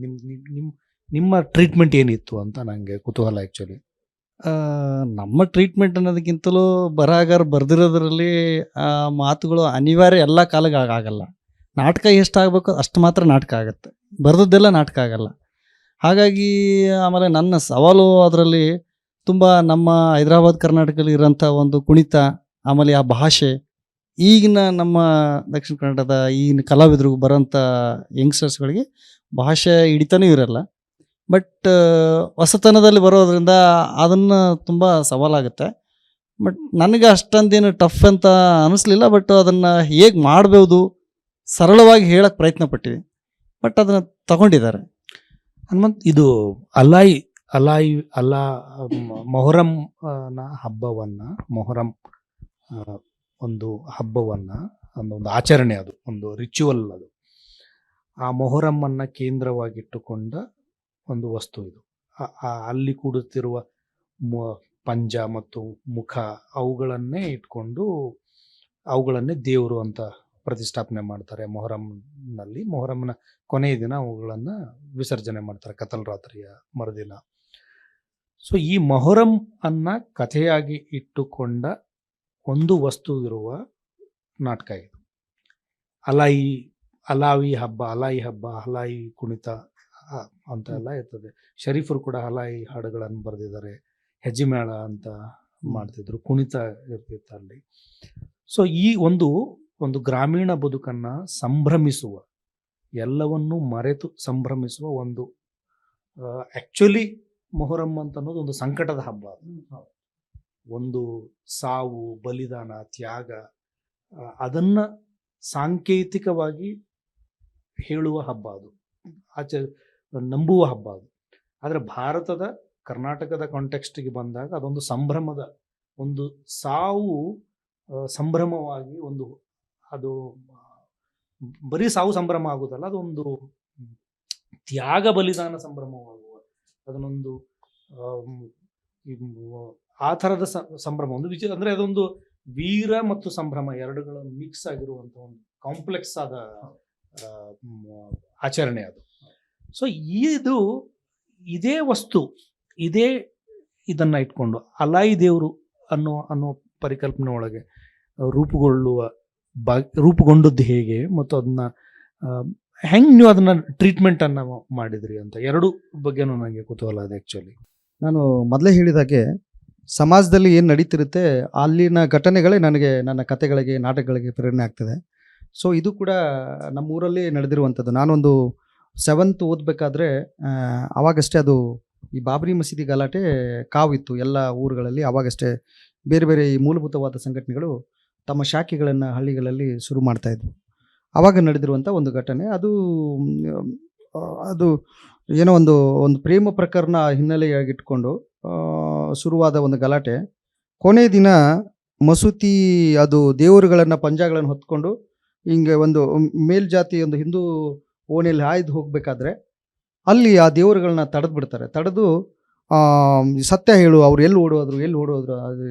ನಿಮ್ಮ ಟ್ರೀಟ್ಮೆಂಟ್ ಏನಿತ್ತು ಅಂತ ನನಗೆ ಕುತೂಹಲ. ಆ್ಯಕ್ಚುಲಿ ನಮ್ಮ ಟ್ರೀಟ್ಮೆಂಟ್ ಅನ್ನೋದಕ್ಕಿಂತಲೂ ಬರಹಗಾರ ಬರೆದಿರೋದ್ರಲ್ಲಿ ಆ ಮಾತುಗಳು ಅನಿವಾರ್ಯ, ಎಲ್ಲ ಕಾಲಕ್ಕೆ ಆಗಲ್ಲ. ನಾಟಕ ಎಷ್ಟಾಗಬೇಕು ಅಷ್ಟು ಮಾತ್ರ ನಾಟಕ ಆಗುತ್ತೆ, ಬರೆದದ್ದೆಲ್ಲ ನಾಟಕ ಆಗಲ್ಲ. ಹಾಗಾಗಿ ಆಮೇಲೆ ನನ್ನ ಸವಾಲು ಅದರಲ್ಲಿ ತುಂಬ ನಮ್ಮ ಹೈದರಾಬಾದ್ ಕರ್ನಾಟಕದಲ್ಲಿ ಇರೋಂಥ ಒಂದು ಕುಣಿತ, ಆಮೇಲೆ ಆ ಭಾಷೆ, ಈಗಿನ ನಮ್ಮ ದಕ್ಷಿಣ ಕನ್ನಡದ ಈಗಿನ ಕಲಾವಿದರಿಗೂ ಬರೋಂಥ ಯಂಗ್ಸ್ಟರ್ಸ್ಗಳಿಗೆ ಭಾಷೆ ಹಿಡಿತಾನೂ ಇರಲ್ಲ. ಬಟ್ ಹೊಸತನದಲ್ಲಿ ಬರೋದ್ರಿಂದ ಅದನ್ನು ತುಂಬ ಸವಾಲಾಗುತ್ತೆ. ಬಟ್ ನನಗೆ ಅಷ್ಟೊಂದೇನು ಟಫ್ ಅಂತ ಅನ್ನಿಸ್ಲಿಲ್ಲ. ಬಟ್ ಅದನ್ನು ಹೇಗೆ ಮಾಡ್ಬೋದು ಸರಳವಾಗಿ ಹೇಳಕ್ಕೆ ಪ್ರಯತ್ನ ಪಟ್ಟಿದೆ. ಬಟ್ ಅದನ್ನು ತಗೊಂಡಿದ್ದಾರೆ. ಹನುಮಂತ್, ಇದು ಅಲಾಯ್ ಮೊಹರಂ ಹಬ್ಬವನ್ನ ಮೊಹರಂ ಒಂದು ಹಬ್ಬವನ್ನ ಒಂದು ಆಚರಣೆ, ಅದು ಒಂದು ರಿಚುವಲ್. ಅದು ಆ ಮೊಹರಮ್ಮನ್ನ ಕೇಂದ್ರವಾಗಿಟ್ಟುಕೊಂಡ ಒಂದು ವಸ್ತು ಇದು. ಅಲ್ಲಿ ಕೂಡುತ್ತಿರುವ ಪಂಜ ಮತ್ತು ಮುಖ ಅವುಗಳನ್ನೇ ಇಟ್ಕೊಂಡು ಅವುಗಳನ್ನೇ ದೇವರು ಅಂತ ಪ್ರತಿಷ್ಠಾಪನೆ ಮಾಡ್ತಾರೆ. ಮೊಹರಂನ ಕೊನೆಯ ದಿನ ಅವುಗಳನ್ನ ವಿಸರ್ಜನೆ ಮಾಡ್ತಾರೆ, ಕತಲ್ ರಾತ್ರಿಯ ಮರುದಿನ. ಸೊ ಈ ಮೊಹರಂ ಅನ್ನ ಕಥೆಯಾಗಿ ಇಟ್ಟುಕೊಂಡ ಒಂದು ವಸ್ತು ಇರುವ ನಾಟಕ ಇದು. ಅಲಾಯಿ ಹಬ್ಬ, ಹಲಾಯಿ ಕುಣಿತ ಅಂತ ಎಲ್ಲ ಇರ್ತದೆ. ಶರೀಫರು ಕೂಡ ಹಲಾಯಿ ಹಾಡುಗಳನ್ನು ಬರೆದಿದ್ದಾರೆ. ಹೆಜ್ಜಿಮೇಳ ಅಂತ ಮಾಡ್ತಿದ್ರು, ಕುಣಿತ ಇರ್ತಿತ್ತು ಅಲ್ಲಿ. ಸೊ ಈ ಒಂದು ಗ್ರಾಮೀಣ ಬದುಕನ್ನ ಸಂಭ್ರಮಿಸುವ, ಎಲ್ಲವನ್ನೂ ಮರೆತು ಸಂಭ್ರಮಿಸುವ ಒಂದು ಆಕ್ಚುಲಿ ಮೊಹರಂ ಅಂತ ಅನ್ನೋದು ಒಂದು ಸಂಕಟದ ಹಬ್ಬ. ಒಂದು ಸಾವು, ಬಲಿದಾನ, ತ್ಯಾಗ, ಅದನ್ನ ಸಾಂಕೇತಿಕವಾಗಿ ಹೇಳುವ ಹಬ್ಬ ಅದು, ನಂಬುವ ಹಬ್ಬ ಅದು. ಆದರೆ ಕರ್ನಾಟಕದ ಕಾಂಟೆಕ್ಸ್ಟ್ಗೆ ಬಂದಾಗ ಅದೊಂದು ಸಂಭ್ರಮದ, ಒಂದು ಸಾವು ಸಂಭ್ರಮವಾಗಿ, ಅದು ಬರೀ ಸಾವು ಸಂಭ್ರಮ ಆಗುದಲ್ಲ, ಅದೊಂದು ತ್ಯಾಗ ಬಲಿದಾನ ಸಂಭ್ರಮವಾಗುವ, ಅದನ್ನೊಂದು ಆ ಥರದ ಸಂಭ್ರಮ, ಒಂದು ಅಂದ್ರೆ ಅದೊಂದು ವೀರ ಮತ್ತು ಸಂಭ್ರಮ ಎರಡುಗಳ ಮಿಕ್ಸ್ ಆಗಿರುವಂಥ ಒಂದು ಕಾಂಪ್ಲೆಕ್ಸ್ ಆದ ಆಚರಣೆ ಅದು. ಸೊ ಇದೇ ವಸ್ತು, ಇದನ್ನ ಇಟ್ಕೊಂಡು ಅಲಾಯಿ ದೇವರು ಅನ್ನೋ ಪರಿಕಲ್ಪನೆ ಒಳಗೆ ರೂಪುಗೊಂಡದ್ದು ಹೇಗೆ ಮತ್ತು ಅದನ್ನ ಹೆಂಗ್ ನೀವು ಅದನ್ನ ಟ್ರೀಟ್ಮೆಂಟ್ ಅನ್ನ ಮಾಡಿದ್ರಿ ಅಂತ ಎರಡು ಬಗ್ಗೆನೂ ನನಗೆ ಕುತೂಹಲ ಇದೆ. ಆಕ್ಚುಲಿ ನಾನು ಮೊದಲೇ ಹೇಳಿದಾಗೆ ಸಮಾಜದಲ್ಲಿ ಏನು ನಡೀತಿರುತ್ತೆ ಅಲ್ಲಿನ ಘಟನೆಗಳೇ ನನಗೆ ನನ್ನ ಕಥೆಗಳಿಗೆ, ನಾಟಕಗಳಿಗೆ ಪ್ರೇರಣೆ ಆಗ್ತದೆ. ಸೊ ಇದು ಕೂಡ ನಮ್ಮೂರಲ್ಲಿ ನಡೆದಿರುವಂಥದ್ದು. ನಾನೊಂದು 7th ಓದಬೇಕಾದ್ರೆ ಅವಾಗಷ್ಟೇ ಅದು ಈ ಬಾಬರಿ ಮಸೀದಿ ಗಲಾಟೆ ಕಾವಿತ್ತು ಎಲ್ಲ ಊರುಗಳಲ್ಲಿ. ಅವಾಗಷ್ಟೇ ಬೇರೆ ಬೇರೆ ಈ ಮೂಲಭೂತವಾದ ಸಂಘಟನೆಗಳು ತಮ್ಮ ಶಾಖೆಗಳನ್ನು ಹಳ್ಳಿಗಳಲ್ಲಿ ಶುರು ಮಾಡ್ತಾಯಿದ್ವು. ಆವಾಗ ನಡೆದಿರುವಂಥ ಒಂದು ಘಟನೆ ಅದು ಏನೋ ಒಂದು ಪ್ರೇಮ ಪ್ರಕರಣ ಹಿನ್ನೆಲೆಯಾಗಿಟ್ಕೊಂಡು ಶುರುವಾದ ಒಂದು ಗಲಾಟೆ. ಕೊನೆ ದಿನ ಮಸೂತಿ ಅದು ದೇವರುಗಳನ್ನು, ಪಂಜಾಗಳನ್ನು ಹೊತ್ಕೊಂಡು ಹಿಂಗೆ ಒಂದು ಮೇಲ್ಜಾತಿ ಒಂದು ಹಿಂದೂ ಓಣಿಯಲ್ಲಿ ಹಾಯ್ದು ಹೋಗಬೇಕಾದ್ರೆ ಅಲ್ಲಿ ಆ ದೇವರುಗಳನ್ನ ತಡೆದು ಬಿಡ್ತಾರೆ. ತಡೆದು ಸತ್ಯ ಹೇಳು, ಅವ್ರು ಎಲ್ಲಿ ಓಡೋದ್ರು ಅದು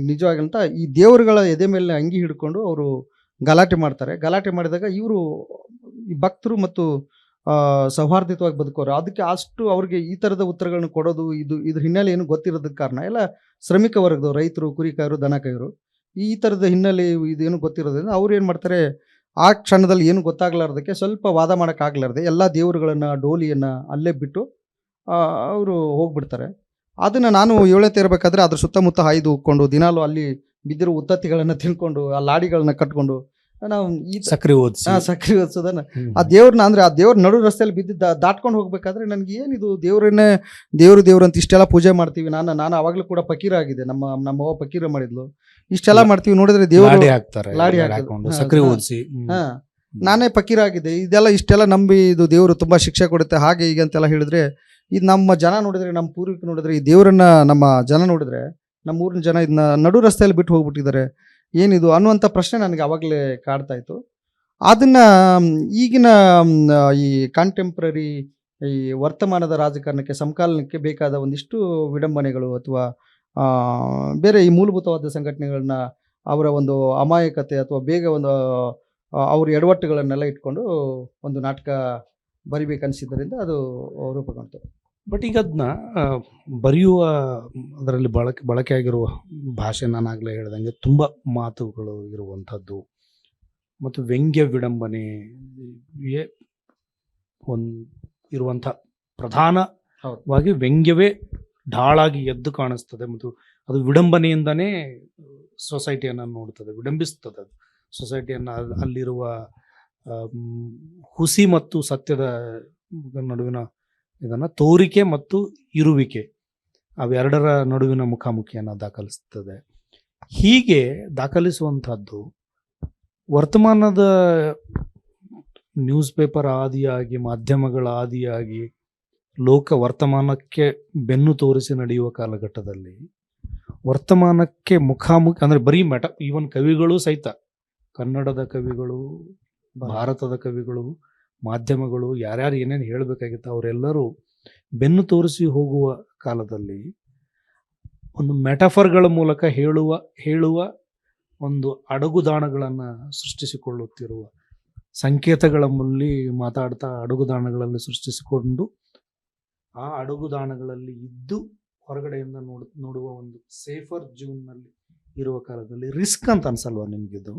ನಿಜವಾಗಿ ಅಂತ ಈ ದೇವರುಗಳ ಎದೆ ಮೇಲೆ ಅಂಗಿ ಹಿಡ್ಕೊಂಡು ಅವರು ಗಲಾಟೆ ಮಾಡ್ತಾರೆ. ಗಲಾಟೆ ಮಾಡಿದಾಗ ಇವರು ಈ ಭಕ್ತರು ಮತ್ತು ಸೌಹಾರ್ದಯುತವಾಗಿ ಬದುಕೋರು. ಅದಕ್ಕೆ ಅಷ್ಟು ಅವ್ರಿಗೆ ಈ ಥರದ ಉತ್ತರಗಳನ್ನು ಕೊಡೋದು, ಇದ್ರ ಹಿನ್ನೆಲೆ ಏನು ಗೊತ್ತಿರೋದಕ್ಕೆ ಕಾರಣ ಎಲ್ಲ ಶ್ರಮಿಕ ವರ್ಗದವರು, ರೈತರು, ಕುರಿಕಾಯರು, ದನಕಾಯರು. ಈ ಥರದ ಹಿನ್ನೆಲೆ ಇದೇನು ಗೊತ್ತಿರೋದ್ರಿಂದ ಅವ್ರು ಏನು ಮಾಡ್ತಾರೆ, ಆ ಕ್ಷಣದಲ್ಲಿ ಏನು ಗೊತ್ತಾಗ್ಲಾರ್ದಕ್ಕೆ, ಸ್ವಲ್ಪ ವಾದ ಮಾಡೋಕ್ಕಾಗ್ಲಾರ್ದೆ ಎಲ್ಲ ದೇವರುಗಳನ್ನು, ಡೋಲಿಯನ್ನು ಅಲ್ಲೇ ಬಿಟ್ಟು ಅವರು ಹೋಗ್ಬಿಡ್ತಾರೆ. ಅದನ್ನು ನಾನು 7ನೇ ಇರಬೇಕಾದ್ರೆ ಅದ್ರ ಸುತ್ತಮುತ್ತ ಹಾಯ್ದು ಹೋಗ್ಕೊಂಡು ದಿನಾಲು ಅಲ್ಲಿ ಬಿದ್ದಿರೋ ಉತ್ತತ್ತಿಗಳನ್ನು ತಿನ್ಕೊಂಡು ಆ ಲಾಡಿಗಳನ್ನ ಕಟ್ಕೊಂಡು ನಾವು ಈ ಸಕ್ರೆ ಓದಿಸೋದನ್ನ ಆ ದೇವ್ರನ್ನ, ಅಂದ್ರೆ ಆ ದೇವ್ರ ನಡು ರಸ್ತೆಯಲ್ಲಿ ಬಿದ್ದಿದ್ದ ದಾಟ್ಕೊಂಡು ಹೋಗ್ಬೇಕಾದ್ರೆ ನನಗೆ ಏನಿದು ದೇವ್ರು ಅಂತ ಇಷ್ಟೆಲ್ಲ ಪೂಜೆ ಮಾಡ್ತೀವಿ. ನಾನು ಅವಾಗಲೂ ಕೂಡ ಫಕೀರ ಆಗಿದೆ, ನಮ್ಮವ್ವ ಫಕೀರ ಮಾಡಿದ್ಲು. ಇಷ್ಟೆಲ್ಲ ಮಾಡ್ತೀವಿ, ನೋಡಿದ್ರೆ ದೇವರು ಲಾಡಿ ಹಾಕೊಂಡು ಸಕ್ರೆ ಓದಿಸಿ ನಾನೇ ಫಕೀರ ಆಗಿದೆ. ಇದೆಲ್ಲ ಇಷ್ಟೆಲ್ಲ ನಂಬಿ ಇದು ದೇವರು ತುಂಬಾ ಶಿಕ್ಷೆ ಕೊಡುತ್ತೆ ಹಾಗೆ ಹೀಗೆ ಅಂತೆಲ್ಲ ಹೇಳಿದ್ರೆ, ಇದು ನಮ್ಮ ಜನ ನೋಡಿದ್ರೆ, ನಮ್ಮ ಪೂರ್ವಿಕರು ನೋಡಿದ್ರೆ, ಈ ದೇವರನ್ನ ನಮ್ಮ ಜನ ನೋಡಿದ್ರೆ, ನಮ್ಮ ಊರಿನ ಜನ ಇದನ್ನ ನಡು ರಸ್ತೆಯಲ್ಲಿ ಬಿಟ್ಟು ಹೋಗ್ಬಿಟ್ಟಿದ್ದಾರೆ, ಏನಿದು ಅನ್ನುವಂಥ ಪ್ರಶ್ನೆ ನನಗೆ ಆವಾಗಲೇ ಕಾಡ್ತಾ ಇತ್ತು. ಅದನ್ನ ಈಗಿನ ಈ ಕಾಂಟೆಂಪ್ರರಿ ಈ ವರ್ತಮಾನದ ರಾಜಕಾರಣಕ್ಕೆ, ಸಮಕಾಲೀನಕ್ಕೆ ಬೇಕಾದ ಒಂದಿಷ್ಟು ವಿಡಂಬನೆಗಳು ಅಥವಾ ಬೇರೆ ಈ ಮೂಲಭೂತವಾದ ಸಂಘಟನೆಗಳನ್ನ ಅವರ ಒಂದು ಅಮಾಯಕತೆ ಅಥವಾ ಬೇಗ ಒಂದು ಅವ್ರ ಎಡವಟ್ಟುಗಳನ್ನೆಲ್ಲ ಇಟ್ಕೊಂಡು ಒಂದು ನಾಟಕ ಬರಿಬೇಕನ್ಸಿದ್ದರಿಂದ ಅದು ರೂಪುಗೊಂಡು. ಬಟ್ ಈಗ ಅದನ್ನ ಬರೆಯುವ ಅದರಲ್ಲಿ ಬಳಕೆ ಆಗಿರುವ ಭಾಷೆ, ನಾನಾಗಲೇ ಹೇಳ್ದಂಗೆ ತುಂಬ ಮಾತುಗಳು ಇರುವಂಥದ್ದು ಮತ್ತು ವ್ಯಂಗ್ಯ ವಿಡಂಬನೆ ಇರುವಂಥ ಪ್ರಧಾನವಾಗಿ ವ್ಯಂಗ್ಯವೇ ಢಾಳಾಗಿ ಎದ್ದು ಕಾಣಿಸ್ತದೆ ಮತ್ತು ಅದು ವಿಡಂಬನೆಯಿಂದನೇ ಸೊಸೈಟಿಯನ್ನು ನೋಡ್ತದೆ, ವಿಡಂಬಿಸ್ತದೆ ಅದು ಸೊಸೈಟಿಯನ್ನು. ಅಲ್ಲಿರುವ ಹುಸಿ ಮತ್ತು ಸತ್ಯದ ನಡುವಿನ ಇದನ್ನು ತೋರಿಕೆ ಮತ್ತು ಇರುವಿಕೆ ಅವೆರಡರ ನಡುವಿನ ಮುಖಾಮುಖಿಯನ್ನು ದಾಖಲಿಸ್ತದೆ. ಹೀಗೆ ದಾಖಲಿಸುವಂಥದ್ದು ವರ್ತಮಾನದ ನ್ಯೂಸ್ ಪೇಪರ್ ಆದಿಯಾಗಿ, ಮಾಧ್ಯಮಗಳ ಆದಿಯಾಗಿ, ಲೋಕ ವರ್ತಮಾನಕ್ಕೆ ಬೆನ್ನು ತೋರಿಸಿ ನಡೆಯುವ ಕಾಲಘಟ್ಟದಲ್ಲಿ ವರ್ತಮಾನಕ್ಕೆ ಮುಖಾಮುಖಿ ಅಂದರೆ ಬರೀ ಈವನ್ ಕವಿಗಳು ಸಹಿತ, ಕನ್ನಡದ ಕವಿಗಳು, ಭಾರತದ ಕವಿಗಳು, ಮಾಧ್ಯಮಗಳು, ಯಾರ್ಯಾರು ಏನೇನು ಹೇಳಬೇಕಾಗಿತ್ತು ಅವರೆಲ್ಲರೂ ಬೆನ್ನು ತೋರಿಸಿ ಹೋಗುವ ಕಾಲದಲ್ಲಿ ಒಂದು ಮೆಟಫರ್ಗಳ ಮೂಲಕ ಹೇಳುವ ಒಂದು ಅಡಗುದಾಣಗಳನ್ನು ಸೃಷ್ಟಿಸಿಕೊಳ್ಳುತ್ತಿರುವ, ಸಂಕೇತಗಳ ಮೂಲಕ ಮಾತಾಡ್ತಾ ಅಡಗುದಾಣಗಳಲ್ಲಿ ಸೃಷ್ಟಿಸಿಕೊಂಡು ಆ ಅಡಗುದಾಣಗಳಲ್ಲಿ ಇದ್ದು ಹೊರಗಡೆಯಿಂದ ನೋಡುವ ಒಂದು ಸೇಫರ್ ಜೂನ್ನಲ್ಲಿ ಇರುವ ಕಾಲದಲ್ಲಿ ರಿಸ್ಕ್ ಅಂತ ಅನ್ಸಲ್ವಾ ನಿಮ್ಗಿದು?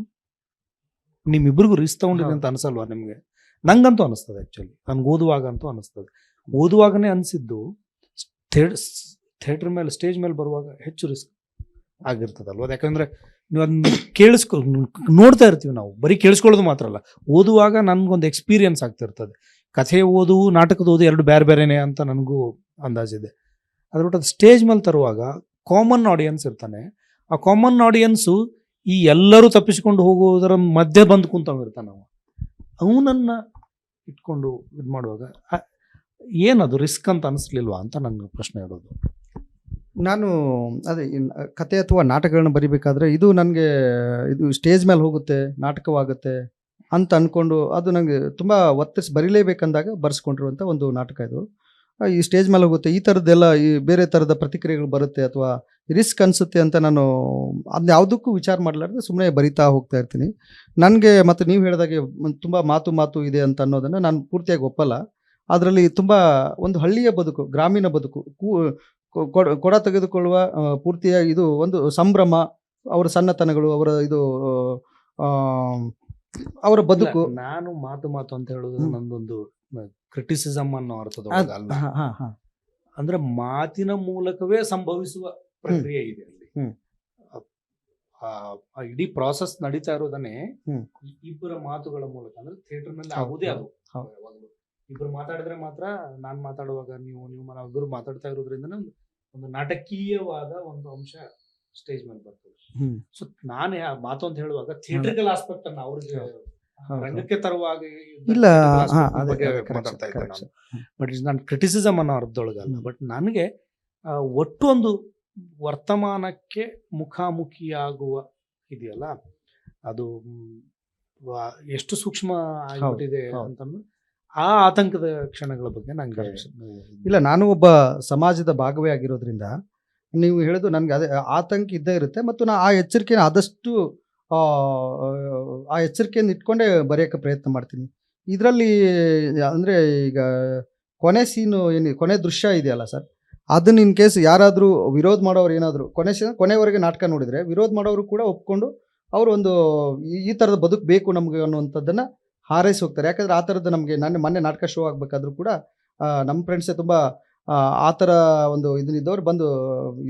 ನಿಮ್ಮಿಬ್ರಿಗೂ ರಿಸ್ಕ್ ತಗೊಂಡಿದೆ ಅಂತ ಅನ್ಸಲ್ವಾ ನಿಮ್ಗೆ? ನಂಗಂತೂ ಅನಿಸ್ತದೆ. ಆಕ್ಚುಲಿ ನನ್ಗೆ ಓದುವಾಗ ಅಂತೂ ಅನಿಸ್ತದೆ. ಓದುವಾಗನೇ ಅನಿಸಿದ್ದು ಥಿಯೇಟರ್ ಮೇಲೆ, ಸ್ಟೇಜ್ ಮೇಲೆ ಬರುವಾಗ ಹೆಚ್ಚು ರಿಸ್ಕ್ ಆಗಿರ್ತದಲ್ವ. ಯಾಕಂದ್ರೆ ನೀವು ಅದನ್ನ ನೋಡ್ತಾ ಇರ್ತೀವಿ ನಾವು, ಬರೀ ಕೇಳಿಸ್ಕೊಳ್ಳೋದು ಮಾತ್ರ ಅಲ್ಲ, ಓದುವಾಗ ನನ್ಗೊಂದು ಎಕ್ಸ್ಪೀರಿಯನ್ಸ್ ಆಗ್ತಿರ್ತದೆ. ಕಥೆ ಓದು, ನಾಟಕದ ಓದು ಎರಡು ಬೇರೆ ಬೇರೆನೆ ಅಂತ ನನಗೂ ಅಂದಾಜಿದೆ. ಅದ್ರ ಬಿಟ್ಟು ಅದು ಸ್ಟೇಜ್ ಮೇಲೆ ತರುವಾಗ ಕಾಮನ್ ಆಡಿಯನ್ಸ್ ಇರ್ತಾನೆ. ಆ ಕಾಮನ್ ಆಡಿಯನ್ಸು ಈ ಎಲ್ಲರೂ ತಪ್ಪಿಸಿಕೊಂಡು ಹೋಗೋದರ ಮಧ್ಯೆ ಬಂದು ಕುಂತವಿರ್ತಾನೆ. ಅವನನ್ನ ಇಟ್ಕೊಂಡು ಇದು ಮಾಡುವಾಗ ಏನದು ರಿಸ್ಕ್ ಅಂತ ಅನಿಸ್ಲಿಲ್ವಾ ಅಂತ ನನ್ನ ಪ್ರಶ್ನೆ ಇರೋದು. ನಾನು ಅದೇ ಕತೆ ಅಥವಾ ನಾಟಕಗಳನ್ನ ಬರಿಬೇಕಾದ್ರೆ ಇದು ನನಗೆ ಇದು ಸ್ಟೇಜ್ ಮೇಲೆ ಹೋಗುತ್ತೆ, ನಾಟಕವಾಗುತ್ತೆ ಅಂತ ಅಂದ್ಕೊಂಡು ಅದು ನನಗೆ ತುಂಬ ಒತ್ತಿಸಿ ಬರೀಲೇಬೇಕಂದಾಗ ಬರ್ಸ್ಕೊಂಡಿರುವಂಥ ಒಂದು ನಾಟಕ ಇದು. ಈ ಸ್ಟೇಜ್ ಮೇಲೆ ಹೋಗುತ್ತೆ, ಈ ಥರದ್ದೆಲ್ಲ ಈ ಬೇರೆ ಥರದ ಪ್ರತಿಕ್ರಿಯೆಗಳು ಬರುತ್ತೆ ಅಥವಾ ರಿಸ್ಕ್ ಅನಿಸುತ್ತೆ ಅಂತ ನಾನು ಅದನ್ನ ಯಾವುದಕ್ಕೂ ವಿಚಾರ ಮಾಡಲಾರ್ದೆ ಸುಮ್ಮನೆ ಬರಿತಾ ಹೋಗ್ತಾ ಇರ್ತೀನಿ. ನನಗೆ ಮತ್ತು ನೀವು ಹೇಳಿದಾಗೆ ತುಂಬ ಮಾತು ಇದೆ ಅಂತ ಅನ್ನೋದನ್ನು ನಾನು ಪೂರ್ತಿಯಾಗಿ ಒಪ್ಪಲ್ಲ. ಅದರಲ್ಲಿ ತುಂಬ ಒಂದು ಹಳ್ಳಿಯ ಬದುಕು, ಗ್ರಾಮೀಣ ಬದುಕು, ಕೊಡ ತೆಗೆದುಕೊಳ್ಳುವ ಪೂರ್ತಿಯಾಗಿ ಇದು ಒಂದು ಸಂಭ್ರಮ, ಅವರ ಸಣ್ಣತನಗಳು, ಅವರ ಇದು ಅವರ ಬದುಕು. ನಾನು ಮಾತು ಅಂತ ಹೇಳೋದು ನಂದೊಂದು ಕ್ರಿಟಿಸಿಸಮ್ ಅನ್ನೋ ಅರ್ಥದೊಳಗೆ ಅಲ್ಲ. ಅಂದ್ರೆ ಮಾತಿನ ಮೂಲಕವೇ ಸಂಭವಿಸುವ ಪ್ರಕ್ರಿಯೆ ಇದೆ ಅಲ್ಲಿ. ಇಡೀ ಪ್ರಾಸೆಸ್ ನಡೀತಾ ಇರೋದನ್ನೇ ಇಬ್ಬರ ಮಾತುಗಳ ಮೂಲಕ, ಅಂದ್ರೆ ಥಿಯೇಟರ್ ನಲ್ಲಿ ಆಗುದೇ ಅದು. ಇಬ್ರು ಮಾತಾಡಿದ್ರೆ ಮಾತ್ರ, ನಾನ್ ಮಾತಾಡುವಾಗ ನೀವು ನಾವಿಬ್ಬರು ಮಾತಾಡ್ತಾ ಇರೋದ್ರಿಂದ ಒಂದು ನಾಟಕೀಯವಾದ ಒಂದು ಅಂಶ ಸ್ಟೇಜ್ ಮೇಲೆ ಬರ್ತದೆ. ಸೊ ನಾನು ಮಾತು ಅಂತ ಹೇಳುವಾಗ ಥಿಯೇಟ್ರಿಕಲ್ ಆಸ್ಪೆಕ್ಟ್ ಅನ್ನ ಅವ್ರಿಗೆ ರಂಗಕ್ಕೆ ತರುವಾಗ ಇಲ್ಲ ಮಾತಾಡ್ತಾ ಇದ್ದೆ ನಾನು. ಬಟ್ ನಾನು ಕ್ರಿಟಿಸಿಸಮ್ ಅನ್ನೋ ಅರ್ಥದೊಳಗಲ್ಲ. ಬಟ್ ನನಗೆ ಒಟ್ಟು ಒಂದು ವರ್ತಮಾನಕ್ಕೆ ಮುಖಾಮುಖಿಯಾಗುವ ಇದೆಯಲ್ಲ, ಅದು ಎಷ್ಟು ಸೂಕ್ಷ್ಮ ಆಗಿಬಿಟ್ಟಿದೆ ಅಂತಂದ್ರೆ ಆ ಆತಂಕದ ಕ್ಷಣಗಳ ಬಗ್ಗೆ ನಂಗೆ ಇಲ್ಲ. ನಾನು ಒಬ್ಬ ಸಮಾಜದ ಭಾಗವೇ ಆಗಿರೋದ್ರಿಂದ ನೀವು ಹೇಳೋದು ನನಗೆ ಅದೇ ಆತಂಕ ಇದ್ದೇ ಇರುತ್ತೆ. ಮತ್ತು ನಾನು ಆ ಎಚ್ಚರಿಕೆನ ಆದಷ್ಟು ಆ ಎಚ್ಚರಿಕೆಯನ್ನು ಇಟ್ಕೊಂಡೇ ಬರೆಯೋಕ್ಕೆ ಪ್ರಯತ್ನ ಮಾಡ್ತೀನಿ. ಇದರಲ್ಲಿ ಅಂದರೆ ಈಗ ಕೊನೆ ಸೀನು ಕೊನೆ ದೃಶ್ಯ ಇದೆಯಲ್ಲ ಸರ್, ಅದನ್ನ ಇನ್ ಕೇಸ್ ಯಾರಾದರೂ ವಿರೋಧ ಮಾಡೋರು ಏನಾದರೂ ಕೊನೆವರೆಗೆ ನಾಟಕ ನೋಡಿದರೆ ವಿರೋಧ ಮಾಡೋರು ಕೂಡ ಒಪ್ಕೊಂಡು ಅವರು ಒಂದು ಈ ಥರದ ಬದುಕು ಬೇಕು ನಮಗೆ ಅನ್ನುವಂಥದ್ದನ್ನು ಹಾರೈಸಿ ಹೋಗ್ತಾರೆ. ಯಾಕಂದರೆ ಆ ಥರದ್ದು ನಮಗೆ ಮೊನ್ನೆ ನಾಟಕ ಶೋ ಆಗಬೇಕಾದ್ರೂ ಕೂಡ ನಮ್ಮ ಫ್ರೆಂಡ್ಸೇ ತುಂಬ ಆ ಥರ ಒಂದು ಇದನ್ನಿದ್ದವ್ರು ಬಂದು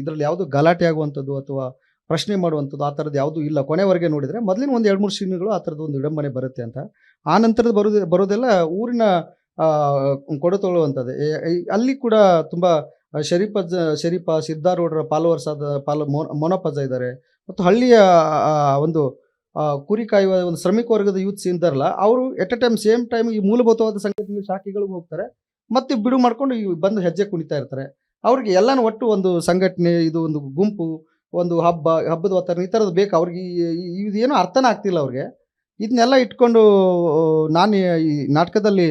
ಇದರಲ್ಲಿ ಯಾವುದು ಗಲಾಟೆ ಆಗುವಂಥದ್ದು ಅಥವಾ ಪ್ರಶ್ನೆ ಮಾಡುವಂಥದ್ದು ಆ ಥರದ್ದು ಯಾವುದೂ ಇಲ್ಲ. ಕೊನೆವರೆಗೆ ನೋಡಿದರೆ ಮೊದಲಿನ ಒಂದು 2-3 ಸೀನ್ಗಳು ಆ ಥರದ್ದು ಒಂದು ವಿಡಂಬನೆ ಬರುತ್ತೆ ಅಂತ. ಆ ನಂತರದ ಬರೋದೆಲ್ಲ ಊರಿನ ಕೊಡತೊಳ್ಳುವಂಥದ್ದು. ಅಲ್ಲಿ ಕೂಡ ತುಂಬ ಶರೀಫ ಸಿದ್ದಾರೂಢರ ಫಾಲೋವರ್ಸ್ ಆದ ಮೊನಪಜ ಇದ್ದಾರೆ. ಮತ್ತು ಹಳ್ಳಿಯ ಒಂದು ಕುರಿ ಕಾಯುವ ಒಂದು ಶ್ರಮಿಕ ವರ್ಗದ ಯೂತ್ಸ್ ಇದ್ದಾರಲ್ಲ, ಅವರು at a time same time ಈ ಮೂಲಭೂತವಾದ ಸಂಘಟನೆ ಶಾಖೆಗಳಿಗೆ ಹೋಗ್ತಾರೆ, ಮತ್ತೆ ಬಿಡು ಮಾಡ್ಕೊಂಡು ಬಂದು ಹೆಜ್ಜೆ ಕುಣಿತಾ ಇರ್ತಾರೆ. ಅವ್ರಿಗೆ ಎಲ್ಲನೂ ಒಟ್ಟು ಒಂದು ಸಂಘಟನೆ, ಇದು ಒಂದು ಗುಂಪು, ಒಂದು ಹಬ್ಬದ ವಾತಾವರಣ ಈ ಥರದ್ದು ಬೇಕು ಅವ್ರಿಗೆ. ಇದೇನೋ ಅರ್ಥನೇ ಆಗ್ತಿಲ್ಲ ಅವ್ರಿಗೆ. ಇದನ್ನೆಲ್ಲ ಇಟ್ಕೊಂಡು ನಾನು ಈ ನಾಟಕದಲ್ಲಿ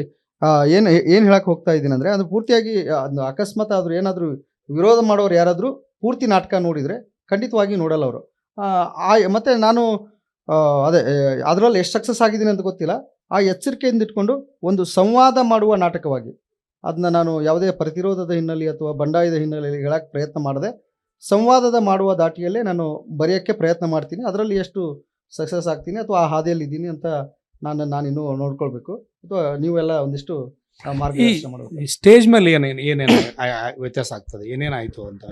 ಏನು ಹೇಳಕ್ಕೆ ಹೋಗ್ತಾ ಇದ್ದೀನಿ ಅಂದರೆ, ಅದು ಪೂರ್ತಿಯಾಗಿ ಅದು ಅಕಸ್ಮಾತ್ ಆದರೂ ಏನಾದರೂ ವಿರೋಧ ಮಾಡೋರು ಯಾರಾದರೂ ಪೂರ್ತಿ ನಾಟಕ ನೋಡಿದರೆ ಖಂಡಿತವಾಗಿ ನೋಡಲ್ಲ ಅವರು. ಮತ್ತು ನಾನು ಅದೇ ಅದರಲ್ಲಿ ಎಷ್ಟು ಸಕ್ಸಸ್ ಆಗಿದ್ದೀನಿ ಅಂತ ಗೊತ್ತಿಲ್ಲ. ಆ ಎಚ್ಚರಿಕೆಯಿಂದ ಇಟ್ಕೊಂಡು ಒಂದು ಸಂವಾದ ಮಾಡುವ ನಾಟಕವಾಗಿ ಅದನ್ನ ನಾನು ಯಾವುದೇ ಪ್ರತಿರೋಧದ ಹಿನ್ನೆಲೆ ಅಥವಾ ಬಂಡಾಯದ ಹಿನ್ನೆಲೆಯಲ್ಲಿ ಹೇಳಕ್ಕೆ ಪ್ರಯತ್ನ ಮಾಡದೆ ಸಂವಾದದ ಮಾಡುವ ದಾಟಿಯಲ್ಲೇ ನಾನು ಬರೆಯೋಕ್ಕೆ ಪ್ರಯತ್ನ ಮಾಡ್ತೀನಿ. ಅದರಲ್ಲಿ ಎಷ್ಟು ಸಕ್ಸಸ್ ಆಗ್ತೀನಿ ಅಥವಾ ಆ ಹಾದಿಯಲ್ಲಿ ಇದ್ದೀನಿ ಅಂತ ನಾನಿನ್ನೂ ನೋಡ್ಕೊಳ್ಬೇಕು. ಅಥವಾ ನೀವೆಲ್ಲ ಒಂದಿಷ್ಟು ಮಾರ್ಗದರ್ಶನ ಮಾಡಬೇಕು. ಸ್ಟೇಜ್ ಮೇಲೆ ಏನೇನು ವ್ಯತ್ಯಾಸ ಆಗ್ತದೆ, ಏನೇನಾಯ್ತು ಅಂತ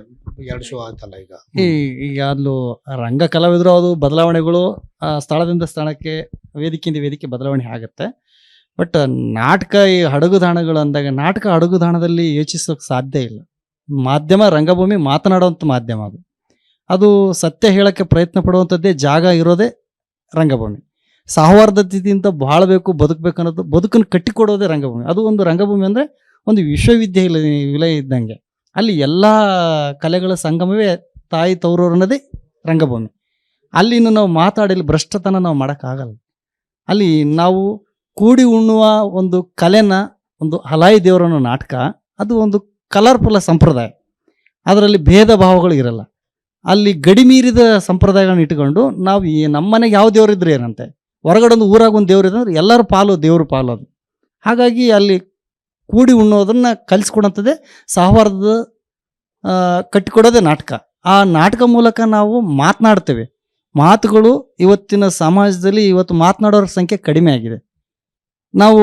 2 ಶೋ ಆಯ್ತಲ್ಲ ಈಗ ಅಲ್ಲೂ ರಂಗ ಕಲಾವಿದರು ಅದು ಬದಲಾವಣೆಗಳು ಸ್ಥಳದಿಂದ ಸ್ಥಳಕ್ಕೆ, ವೇದಿಕೆಯಿಂದ ವೇದಿಕೆ ಬದಲಾವಣೆ ಆಗುತ್ತೆ. ಬಟ್ ನಾಟಕ ಈ ಅಡಗುದಾಣಗಳು ಅಂದಾಗ ನಾಟಕ ಅಡಗುದಾಣದಲ್ಲಿ ಯೋಚಿಸೋಕೆ ಸಾಧ್ಯ ಇಲ್ಲ. ಮಾಧ್ಯಮ ರಂಗಭೂಮಿ ಮಾತನಾಡುವಂಥ ಮಾಧ್ಯಮ, ಅದು ಸತ್ಯ ಹೇಳೋಕ್ಕೆ ಪ್ರಯತ್ನ ಪಡುವಂಥದ್ದೇ ಜಾಗ ಇರೋದೇ ರಂಗಭೂಮಿ. ಸೌಹಾರ್ದತೆಯಿಂದ ಬಾಳಬೇಕು, ಬದುಕಬೇಕು ಅನ್ನೋದು, ಬದುಕನ್ನು ಕಟ್ಟಿಕೊಡೋದೇ ರಂಗಭೂಮಿ. ಅದು ಒಂದು ರಂಗಭೂಮಿ ಅಂದರೆ ಒಂದು ವಿಶ್ವವಿದ್ಯಾಲಯ ಇದ್ದಂಗೆ. ಅಲ್ಲಿ ಎಲ್ಲ ಕಲೆಗಳ ಸಂಗಮವೇ ತಾಯಿ ತವರೂರು ಅನ್ನೋದೇ ರಂಗಭೂಮಿ. ಅಲ್ಲಿನ ನಾವು ಮಾತಾಡಲಿ ಭ್ರಷ್ಟತನ ನಾವು ಮಾಡೋಕ್ಕಾಗಲ್ಲ. ಅಲ್ಲಿ ನಾವು ಕೂಡಿ ಉಣ್ಣುವ ಒಂದು ಕಲೆನ, ಒಂದು ಹಲಾಯಿ ದೇವರನ್ನೋ ನಾಟಕ, ಅದು ಒಂದು ಕಲರ್ಫುಲ್ಲ ಸಂಪ್ರದಾಯ. ಅದರಲ್ಲಿ ಭೇದ ಭಾವಗಳು ಇರಲ್ಲ. ಅಲ್ಲಿ ಗಡಿ ಮೀರಿದ ಸಂಪ್ರದಾಯಗಳನ್ನ ಇಟ್ಕೊಂಡು ನಾವು ನಮ್ಮ ಮನೆಗೆ ಯಾವ ದೇವರಿದ್ರೆ ಏನಂತೆ, ಹೊರಗಡೆ ಒಂದು ಊರಾಗ ಒಂದು ದೇವ್ರು ಅಂದ್ರೆ ಎಲ್ಲರೂ ದೇವ್ರ ಪಾಲು ಅದು. ಹಾಗಾಗಿ ಅಲ್ಲಿ ಕೂಡಿ ಉಣ್ಣೋದನ್ನು ಕಲಿಸ್ಕೊಡಂಥದ್ದೇ ಸೌಹಾರ್ದದ ಕಟ್ಟಿಕೊಡೋದೇ ನಾಟಕ. ಆ ನಾಟಕ ಮೂಲಕ ನಾವು ಮಾತನಾಡ್ತೇವೆ. ಮಾತುಗಳು ಇವತ್ತಿನ ಸಮಾಜದಲ್ಲಿ ಇವತ್ತು ಮಾತನಾಡೋರ ಸಂಖ್ಯೆ ಕಡಿಮೆ ಆಗಿದೆ. ನಾವು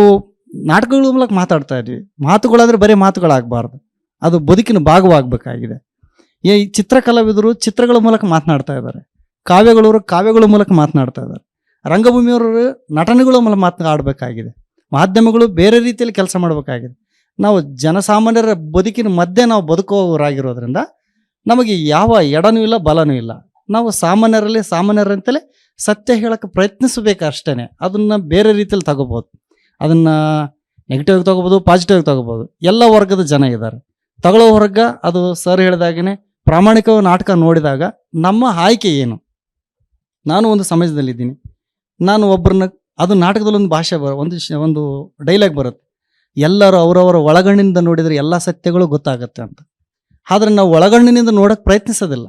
ನಾಟಕಗಳ ಮೂಲಕ ಮಾತಾಡ್ತಾ ಇದ್ವಿ. ಮಾತುಗಳಾದರೆ ಬರೀ ಮಾತುಗಳಾಗಬಾರ್ದು, ಅದು ಬದುಕಿನ ಭಾಗವಾಗಬೇಕಾಗಿದೆ. ಈ ಚಿತ್ರಕಲಾವಿದರು ಚಿತ್ರಗಳ ಮೂಲಕ ಮಾತನಾಡ್ತಾ ಇದ್ದಾರೆ, ಕಾವ್ಯಗಳವರು ಕಾವ್ಯಗಳ ಮೂಲಕ ಮಾತನಾಡ್ತಾ ಇದ್ದಾರೆ, ರಂಗಭೂಮಿಯವರು ನಟನೆಗಳ ಮೂಲಕ ಮಾತನಾಡಬೇಕಾಗಿದೆ, ಮಾಧ್ಯಮಗಳು ಬೇರೆ ರೀತಿಯಲ್ಲಿ ಕೆಲಸ ಮಾಡಬೇಕಾಗಿದೆ. ನಾವು ಜನಸಾಮಾನ್ಯರ ಬದುಕಿನ ಮಧ್ಯೆ ನಾವು ಬದುಕೋರಾಗಿರೋದ್ರಿಂದ ನಮಗೆ ಯಾವ ಎಡನೂ ಇಲ್ಲ ಬಲನೂ ಇಲ್ಲ. ನಾವು ಸಾಮಾನ್ಯರಂತಲೇ ಸತ್ಯ ಹೇಳೋಕ್ಕೆ ಪ್ರಯತ್ನಿಸಬೇಕು ಅಷ್ಟೇ. ಅದನ್ನು ಬೇರೆ ರೀತಿಯಲ್ಲಿ ತಗೋಬೋದು, ಅದನ್ನು ನೆಗೆಟಿವ್ ಆಗಿ ತಗೋಬೋದು, ಪಾಸಿಟಿವ್ ಆಗಿ ತಗೋಬೋದು. ಎಲ್ಲ ವರ್ಗದ ಜನ ಇದ್ದಾರೆ. ತಗೊಳ್ಳೋ ವರ್ಗ ಅದು ಸರ್ ಹೇಳಿದಾಗೇ ಪ್ರಾಮಾಣಿಕ ನಾಟಕ ನೋಡಿದಾಗ ನಮ್ಮ ಆಯ್ಕೆ ಏನು. ನಾನು ಒಂದು ಸಮಾಜದಲ್ಲಿದ್ದೀನಿ, ನಾನು ಒಬ್ಬರನ್ನ, ಅದು ನಾಟಕದಲ್ಲಿ ಒಂದು ಭಾಷೆ ಒಂದು ಡೈಲಾಗ್ ಬರುತ್ತೆ, ಎಲ್ಲರೂ ಅವರವರ ಒಳಗಣ್ಣಿನಿಂದ ನೋಡಿದರೆ ಎಲ್ಲ ಸತ್ಯಗಳು ಗೊತ್ತಾಗತ್ತೆ ಅಂತ. ಆದರೆ ನಾವು ಒಳಗಣ್ಣಿನಿಂದ ನೋಡೋಕ್ಕೆ ಪ್ರಯತ್ನಿಸೋದಿಲ್ಲ.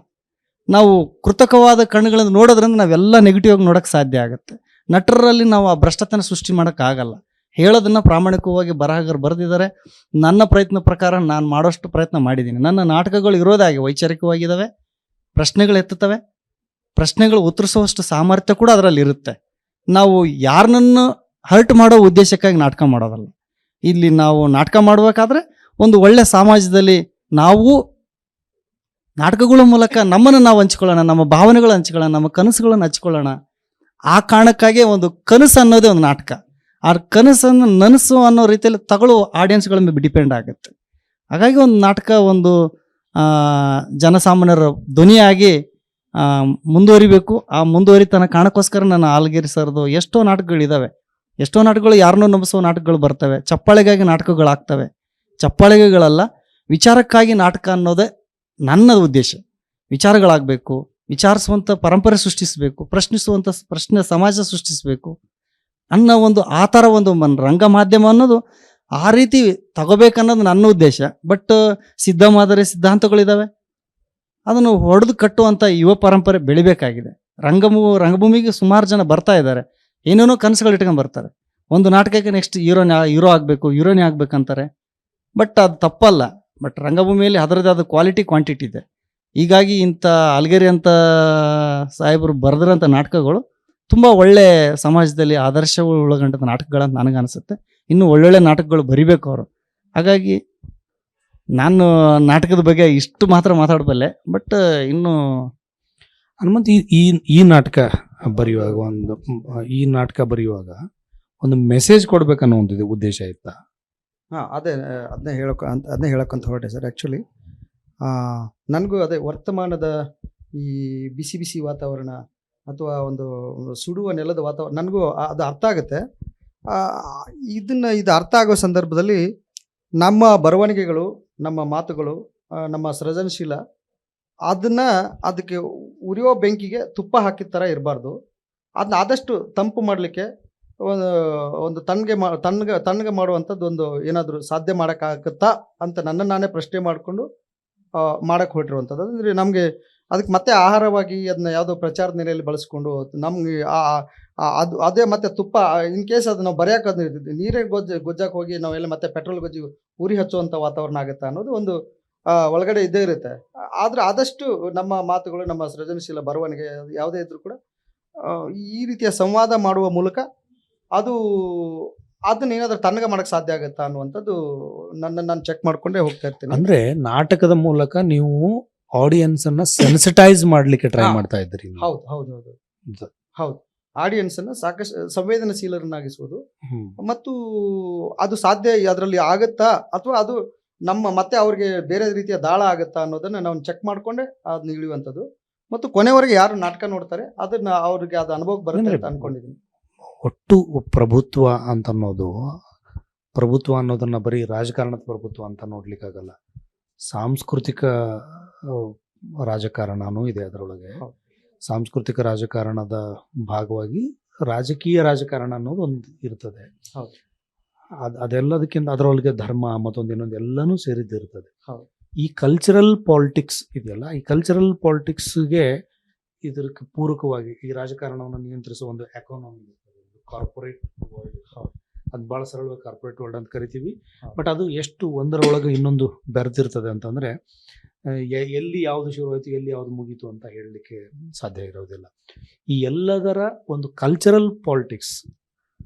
ನಾವು ಕೃತಕವಾದ ಕಣ್ಣುಗಳಿಂದ ನೋಡೋದ್ರಿಂದ ನಾವೆಲ್ಲ ನೆಗೆಟಿವ್ ಆಗಿ ನೋಡೋಕ್ಕೆ ಸಾಧ್ಯ ಆಗುತ್ತೆ. ನಟರಲ್ಲಿ ನಾವು ಆ ಭ್ರಷ್ಟತನ ಸೃಷ್ಟಿ ಮಾಡೋಕ್ಕಾಗಲ್ಲ. ಹೇಳೋದನ್ನು ಪ್ರಾಮಾಣಿಕವಾಗಿ ಬರಹಗಾರರು ಬರೆದಿದ್ದಾರೆ. ನನ್ನ ಪ್ರಯತ್ನ ಪ್ರಕಾರ ನಾನು ಮಾಡೋಷ್ಟು ಪ್ರಯತ್ನ ಮಾಡಿದ್ದೀನಿ. ನನ್ನ ನಾಟಕಗಳು ಇರೋದಾಗಿ ವೈಚಾರಿಕವಾಗಿದ್ದಾವೆ, ಪ್ರಶ್ನೆಗಳು ಎತ್ತುತ್ತವೆ, ಪ್ರಶ್ನೆಗಳು ಉತ್ತರಿಸುವಷ್ಟು ಸಾಮರ್ಥ್ಯ ಕೂಡ ಅದರಲ್ಲಿ ಇರುತ್ತೆ. ನಾವು ಯಾರನ್ನೂ ಹರ್ಟ್ ಮಾಡೋ ಉದ್ದೇಶಕ್ಕಾಗಿ ನಾಟಕ ಮಾಡೋದಲ್ಲ. ಇಲ್ಲಿ ನಾವು ನಾಟಕ ಮಾಡಬೇಕಾದ್ರೆ ಒಂದು ಒಳ್ಳೆ ಸಮಾಜದಲ್ಲಿ ನಾವು ನಾಟಕಗಳ ಮೂಲಕ ನಮ್ಮನ್ನು ನಾವು ಹಂಚ್ಕೊಳ್ಳೋಣ, ನಮ್ಮ ಭಾವನೆಗಳು ಹಂಚ್ಕೊಳ್ಳೋಣ, ನಮ್ಮ ಕನಸುಗಳನ್ನು ಹಂಚ್ಕೊಳ್ಳೋಣ. ಆ ಕಾರಣಕ್ಕಾಗಿ ಒಂದು ಕನಸು ಅನ್ನೋದೇ ಒಂದು ನಾಟಕ. ಆ ಕನಸನ್ನು ನನಸು ಅನ್ನೋ ರೀತಿಯಲ್ಲಿ ತಗೊಳ್ಳೋ ಆಡಿಯನ್ಸ್ಗಳ ಮೇಲೆ ಡಿಪೆಂಡ್ ಆಗುತ್ತೆ. ಹಾಗಾಗಿ ಒಂದು ನಾಟಕ ಒಂದು ಜನಸಾಮಾನ್ಯರ ಧ್ವನಿಯಾಗಿ ಮುಂದುವರಿಬೇಕು. ಆ ಮುಂದುವರಿತನ ಕಾರಣಕ್ಕೋಸ್ಕರ ನಾನು ಆಲಗೇರಿ ಸರ್ದು ಎಷ್ಟೋ ನಾಟಕಗಳಿದ್ದಾವೆ. ಎಷ್ಟೋ ನಾಟಕಗಳು ಯಾರನ್ನೂ ನಂಬಿಸುವ ನಾಟಕಗಳು ಬರ್ತವೆ. ಚಪ್ಪಾಳೆಗಾಗಿ ನಾಟಕಗಳಾಗ್ತವೆ. ಚಪ್ಪಾಳೆಗಳಲ್ಲ, ವಿಚಾರಕ್ಕಾಗಿ ನಾಟಕ ಅನ್ನೋದೇ ನನ್ನ ಉದ್ದೇಶ. ವಿಚಾರಗಳಾಗಬೇಕು, ವಿಚಾರಿಸುವಂಥ ಪರಂಪರೆ ಸೃಷ್ಟಿಸಬೇಕು, ಪ್ರಶ್ನಿಸುವಂಥ ಪ್ರಶ್ನೆ ಸಮಾಜ ಸೃಷ್ಟಿಸಬೇಕು ಅನ್ನೋ ಒಂದು ಆ ಥರ ಒಂದು ರಂಗ ಮಾಧ್ಯಮ ಅನ್ನೋದು ಆ ರೀತಿ ತಗೋಬೇಕನ್ನೋದು ನನ್ನ ಉದ್ದೇಶ. ಬಟ್ ಸಿದ್ಧ ಮಾದರಿ ಸಿದ್ಧಾಂತಗಳಿದ್ದಾವೆ, ಅದನ್ನು ಹೊಡೆದು ಕಟ್ಟುವಂಥ ಯುವ ಪರಂಪರೆ ಬೆಳಿಬೇಕಾಗಿದೆ. ರಂಗಭೂಮಿಗೆ ಸುಮಾರು ಜನ ಬರ್ತಾ ಇದ್ದಾರೆ, ಏನೇನೋ ಕನಸುಗಳು ಇಟ್ಕೊಂಡು ಬರ್ತಾರೆ. ಒಂದು ನಾಟಕಕ್ಕೆ ನೆಕ್ಸ್ಟ್ ಹೀರೋ ಆಗಬೇಕು, ಹೀರೋನೇ ಆಗ್ಬೇಕಂತಾರೆ. ಬಟ್ ಅದು ತಪ್ಪಲ್ಲ. ಬಟ್ ರಂಗಭೂಮಿಯಲ್ಲಿ ಅದರದೇ ಆದ ಕ್ವಾಲಿಟಿ ಕ್ವಾಂಟಿಟಿ ಇದೆ. ಹೀಗಾಗಿ ಇಂಥ ಆಲಗೇರಿ ಅಂತ ಸಾಹೇಬರು ಬರೆದಿರೋಂಥ ನಾಟಕಗಳು ತುಂಬ ಒಳ್ಳೆ ಸಮಾಜದಲ್ಲಿ ಆದರ್ಶ ಒಳಗೊಂಡ ನಾಟಕಗಳಂತ ನನಗನ್ಸುತ್ತೆ. ಇನ್ನೂ ಒಳ್ಳೊಳ್ಳೆ ನಾಟಕಗಳು ಬರಿಬೇಕು ಅವರು. ಹಾಗಾಗಿ ನಾನು ನಾಟಕದ ಬಗ್ಗೆ ಇಷ್ಟು ಮಾತ್ರ ಮಾತಾಡಬಲ್ಲೆ. ಬಟ್ ಇನ್ನು ಹನುಮಂತ್, ಈ ನಾಟಕ ಬರೆಯುವಾಗ ಒಂದು ಮೆಸೇಜ್ ಕೊಡ್ಬೇಕನ್ನೋ ಒಂದು ಉದ್ದೇಶ ಇತ್ತಾ? ಅದನ್ನೇ ಹೇಳೋಕ್ಕಂತ ಹೊರಟೆ ಸರ್. ಆ್ಯಕ್ಚುಲಿ ನನಗೂ ಅದೇ ವರ್ತಮಾನದ ಈ ಬಿಸಿ ಬಿಸಿ ವಾತಾವರಣ ಅಥವಾ ಒಂದು ಸುಡುವ ನೆಲದ ವಾತಾವರಣ ನನಗೂ ಅದು ಅರ್ಥ ಆಗುತ್ತೆ. ಇದು ಅರ್ಥ ಆಗೋ ಸಂದರ್ಭದಲ್ಲಿ ನಮ್ಮ ಬರವಣಿಗೆಗಳು, ನಮ್ಮ ಮಾತುಗಳು, ನಮ್ಮ ಸೃಜನಶೀಲ ಅದಕ್ಕೆ ಉರಿಯೋ ಬೆಂಕಿಗೆ ತುಪ್ಪ ಹಾಕಿದ ಥರ ಇರಬಾರ್ದು. ಅದನ್ನ ಆದಷ್ಟು ತಂಪು ಮಾಡಲಿಕ್ಕೆ ಒಂದು ತಣ್ಣಗೆ ಮಾಡುವಂಥದ್ದು ಒಂದು ಏನಾದರೂ ಸಾಧ್ಯ ಮಾಡೋಕ್ಕಾಗತ್ತಾ ಅಂತ ನನ್ನನ್ನು ನಾನೇ ಪ್ರಶ್ನೆ ಮಾಡಿಕೊಂಡು ಮಾಡೋಕ್ಕೆ ಹೊರಟಿರುವಂಥದ್ದು. ಅಂದರೆ ನಮಗೆ ಅದಕ್ಕೆ ಮತ್ತೆ ಆಹಾರವಾಗಿ ಅದನ್ನ ಯಾವುದೋ ಪ್ರಚಾರದ ನೆಲೆಯಲ್ಲಿ ಬಳಸ್ಕೊಂಡು ನಮ್ಗೆ ಅದೇ ಮತ್ತೆ ತುಪ್ಪ ಇನ್ ಕೇಸ್ ಅದು ನಾವು ಬರೆಯೋಕೆ ನೀರೇ ಗೊಜ್ಜಕ್ಕೆ ಹೋಗಿ ನಾವೆಲ್ಲ ಮತ್ತೆ ಪೆಟ್ರೋಲ್ ಗೊಜ್ಜಿ ಉರಿ ಹಚ್ಚುವಂಥ ವಾತಾವರಣ ಆಗುತ್ತಾ ಅನ್ನೋದು ಒಂದು ಒಳಗಡೆ ಇದ್ದೇ ಇರುತ್ತೆ. ಆದರೆ ಆದಷ್ಟು ನಮ್ಮ ಮಾತುಗಳು, ನಮ್ಮ ಸೃಜನಶೀಲ ಬರವಣಿಗೆ ಯಾವುದೇ ಇದ್ರೂ ಕೂಡ ಈ ರೀತಿಯ ಸಂವಾದ ಮಾಡುವ ಮೂಲಕ ಅದನ್ನ ಏನಾದ್ರೂ ತಣ್ಣಗೆ ಮಾಡಕ್ಕೆ ಸಾಧ್ಯ ಆಗುತ್ತಾ ಅನ್ನುವಂಥದ್ದು ನಾನು ಚೆಕ್ ಮಾಡ್ಕೊಂಡೇ ಹೋಗ್ತಾ ಇರ್ತೀನಿ. ಅಂದ್ರೆ ನಾಟಕದ ಮೂಲಕ ನೀವು ಆಡಿಯನ್ಸ್ ಅನ್ನ ಸೆನ್ಸಿಟೈಸ್ ಮಾಡ್ಲಿಕ್ಕೆ ಟ್ರೈ ಮಾಡ್ತಾ ಇದ್ರಿ. ಹೌದು, ಆಡಿಯನ್ಸ್ ಅನ್ನ ಸಾಕಷ್ಟು ಸಂವೇದನಶೀಲರನ್ನಾಗಿಸುವುದು ಮತ್ತು ಅದು ಸಾಧ್ಯ ಅದರಲ್ಲಿ ಆಗುತ್ತಾ ಅಥವಾ ಅದು ಮತ್ತೆ ಅವ್ರಿಗೆ ಬೇರೆ ರೀತಿಯ ದಾಳ ಆಗುತ್ತಾ ಅನ್ನೋದನ್ನ ನಾವು ಚೆಕ್ ಮಾಡ್ಕೊಂಡೆ ಅದನ್ನ ಇಳಿಯುವಂಥದ್ದು. ಮತ್ತು ಕೊನೆವರೆಗೆ ಯಾರು ನಾಟಕ ನೋಡ್ತಾರೆ ಅದನ್ನ ಅವ್ರಿಗೆ ಅದು ಅನುಭವ ಬರುತ್ತೆ ಅಂತ ಅನ್ಕೊಂಡಿದ್ದೀನಿ. ಒಟ್ಟು ಪ್ರಭುತ್ವ ಅಂತ ಅನ್ನೋದು ಪ್ರಭುತ್ವ ಅನ್ನೋದನ್ನ ಬರೀ ರಾಜಕಾರಣದ ಪ್ರಭುತ್ವ ಅಂತ ನೋಡ್ಲಿಕ್ಕಾಗಲ್ಲ. ಸಾಂಸ್ಕೃತಿಕ ರಾಜಕಾರಣನೂ ಇದೆ ಅದರೊಳಗೆ. ಸಾಂಸ್ಕೃತಿಕ ರಾಜಕಾರಣದ ಭಾಗವಾಗಿ ರಾಜಕೀಯ ರಾಜಕಾರಣ ಅನ್ನೋದು ಒಂದು ಇರ್ತದೆ. ಅದೆಲ್ಲದಕ್ಕಿಂತ ಅದರೊಳಗೆ ಧರ್ಮ ಮತ್ತೊಂದು ಇನ್ನೊಂದು ಎಲ್ಲನೂ ಸೇರಿದ್ದಿರ್ತದೆ. ಈ ಕಲ್ಚರಲ್ ಪಾಲಿಟಿಕ್ಸ್ ಇದೆಯಲ್ಲ, ಈ ಕಲ್ಚರಲ್ ಪಾಲಿಟಿಕ್ಸ್ಗೆ ಇದಕ್ಕೆ ಪೂರಕವಾಗಿ ಈ ರಾಜಕಾರಣವನ್ನು ನಿಯಂತ್ರಿಸುವ ಒಂದು ಎಕಾನಮಿ ಇರ್ತದೆ, ಕಾರ್ಪೊರೇಟ್ ವರ್ಲ್ಡ್. ಅದು ಭಾಳ ಸರಳವಾಗಿ ಕಾರ್ಪೊರೇಟ್ ವರ್ಲ್ಡ್ ಅಂತ ಕರಿತೀವಿ. ಬಟ್ ಅದು ಎಷ್ಟು ಒಂದರೊಳಗೆ ಇನ್ನೊಂದು ಬೆರೆತಿರ್ತದೆ ಅಂತಂದರೆ ಎಲ್ಲಿ ಯಾವುದು ಶುರುವಾಯಿತು ಎಲ್ಲಿ ಯಾವುದು ಮುಗೀತು ಅಂತ ಹೇಳಲಿಕ್ಕೆ ಸಾಧ್ಯ ಇರೋದಿಲ್ಲ. ಈ ಎಲ್ಲದರ ಒಂದು ಕಲ್ಚರಲ್ ಪಾಲಿಟಿಕ್ಸ್,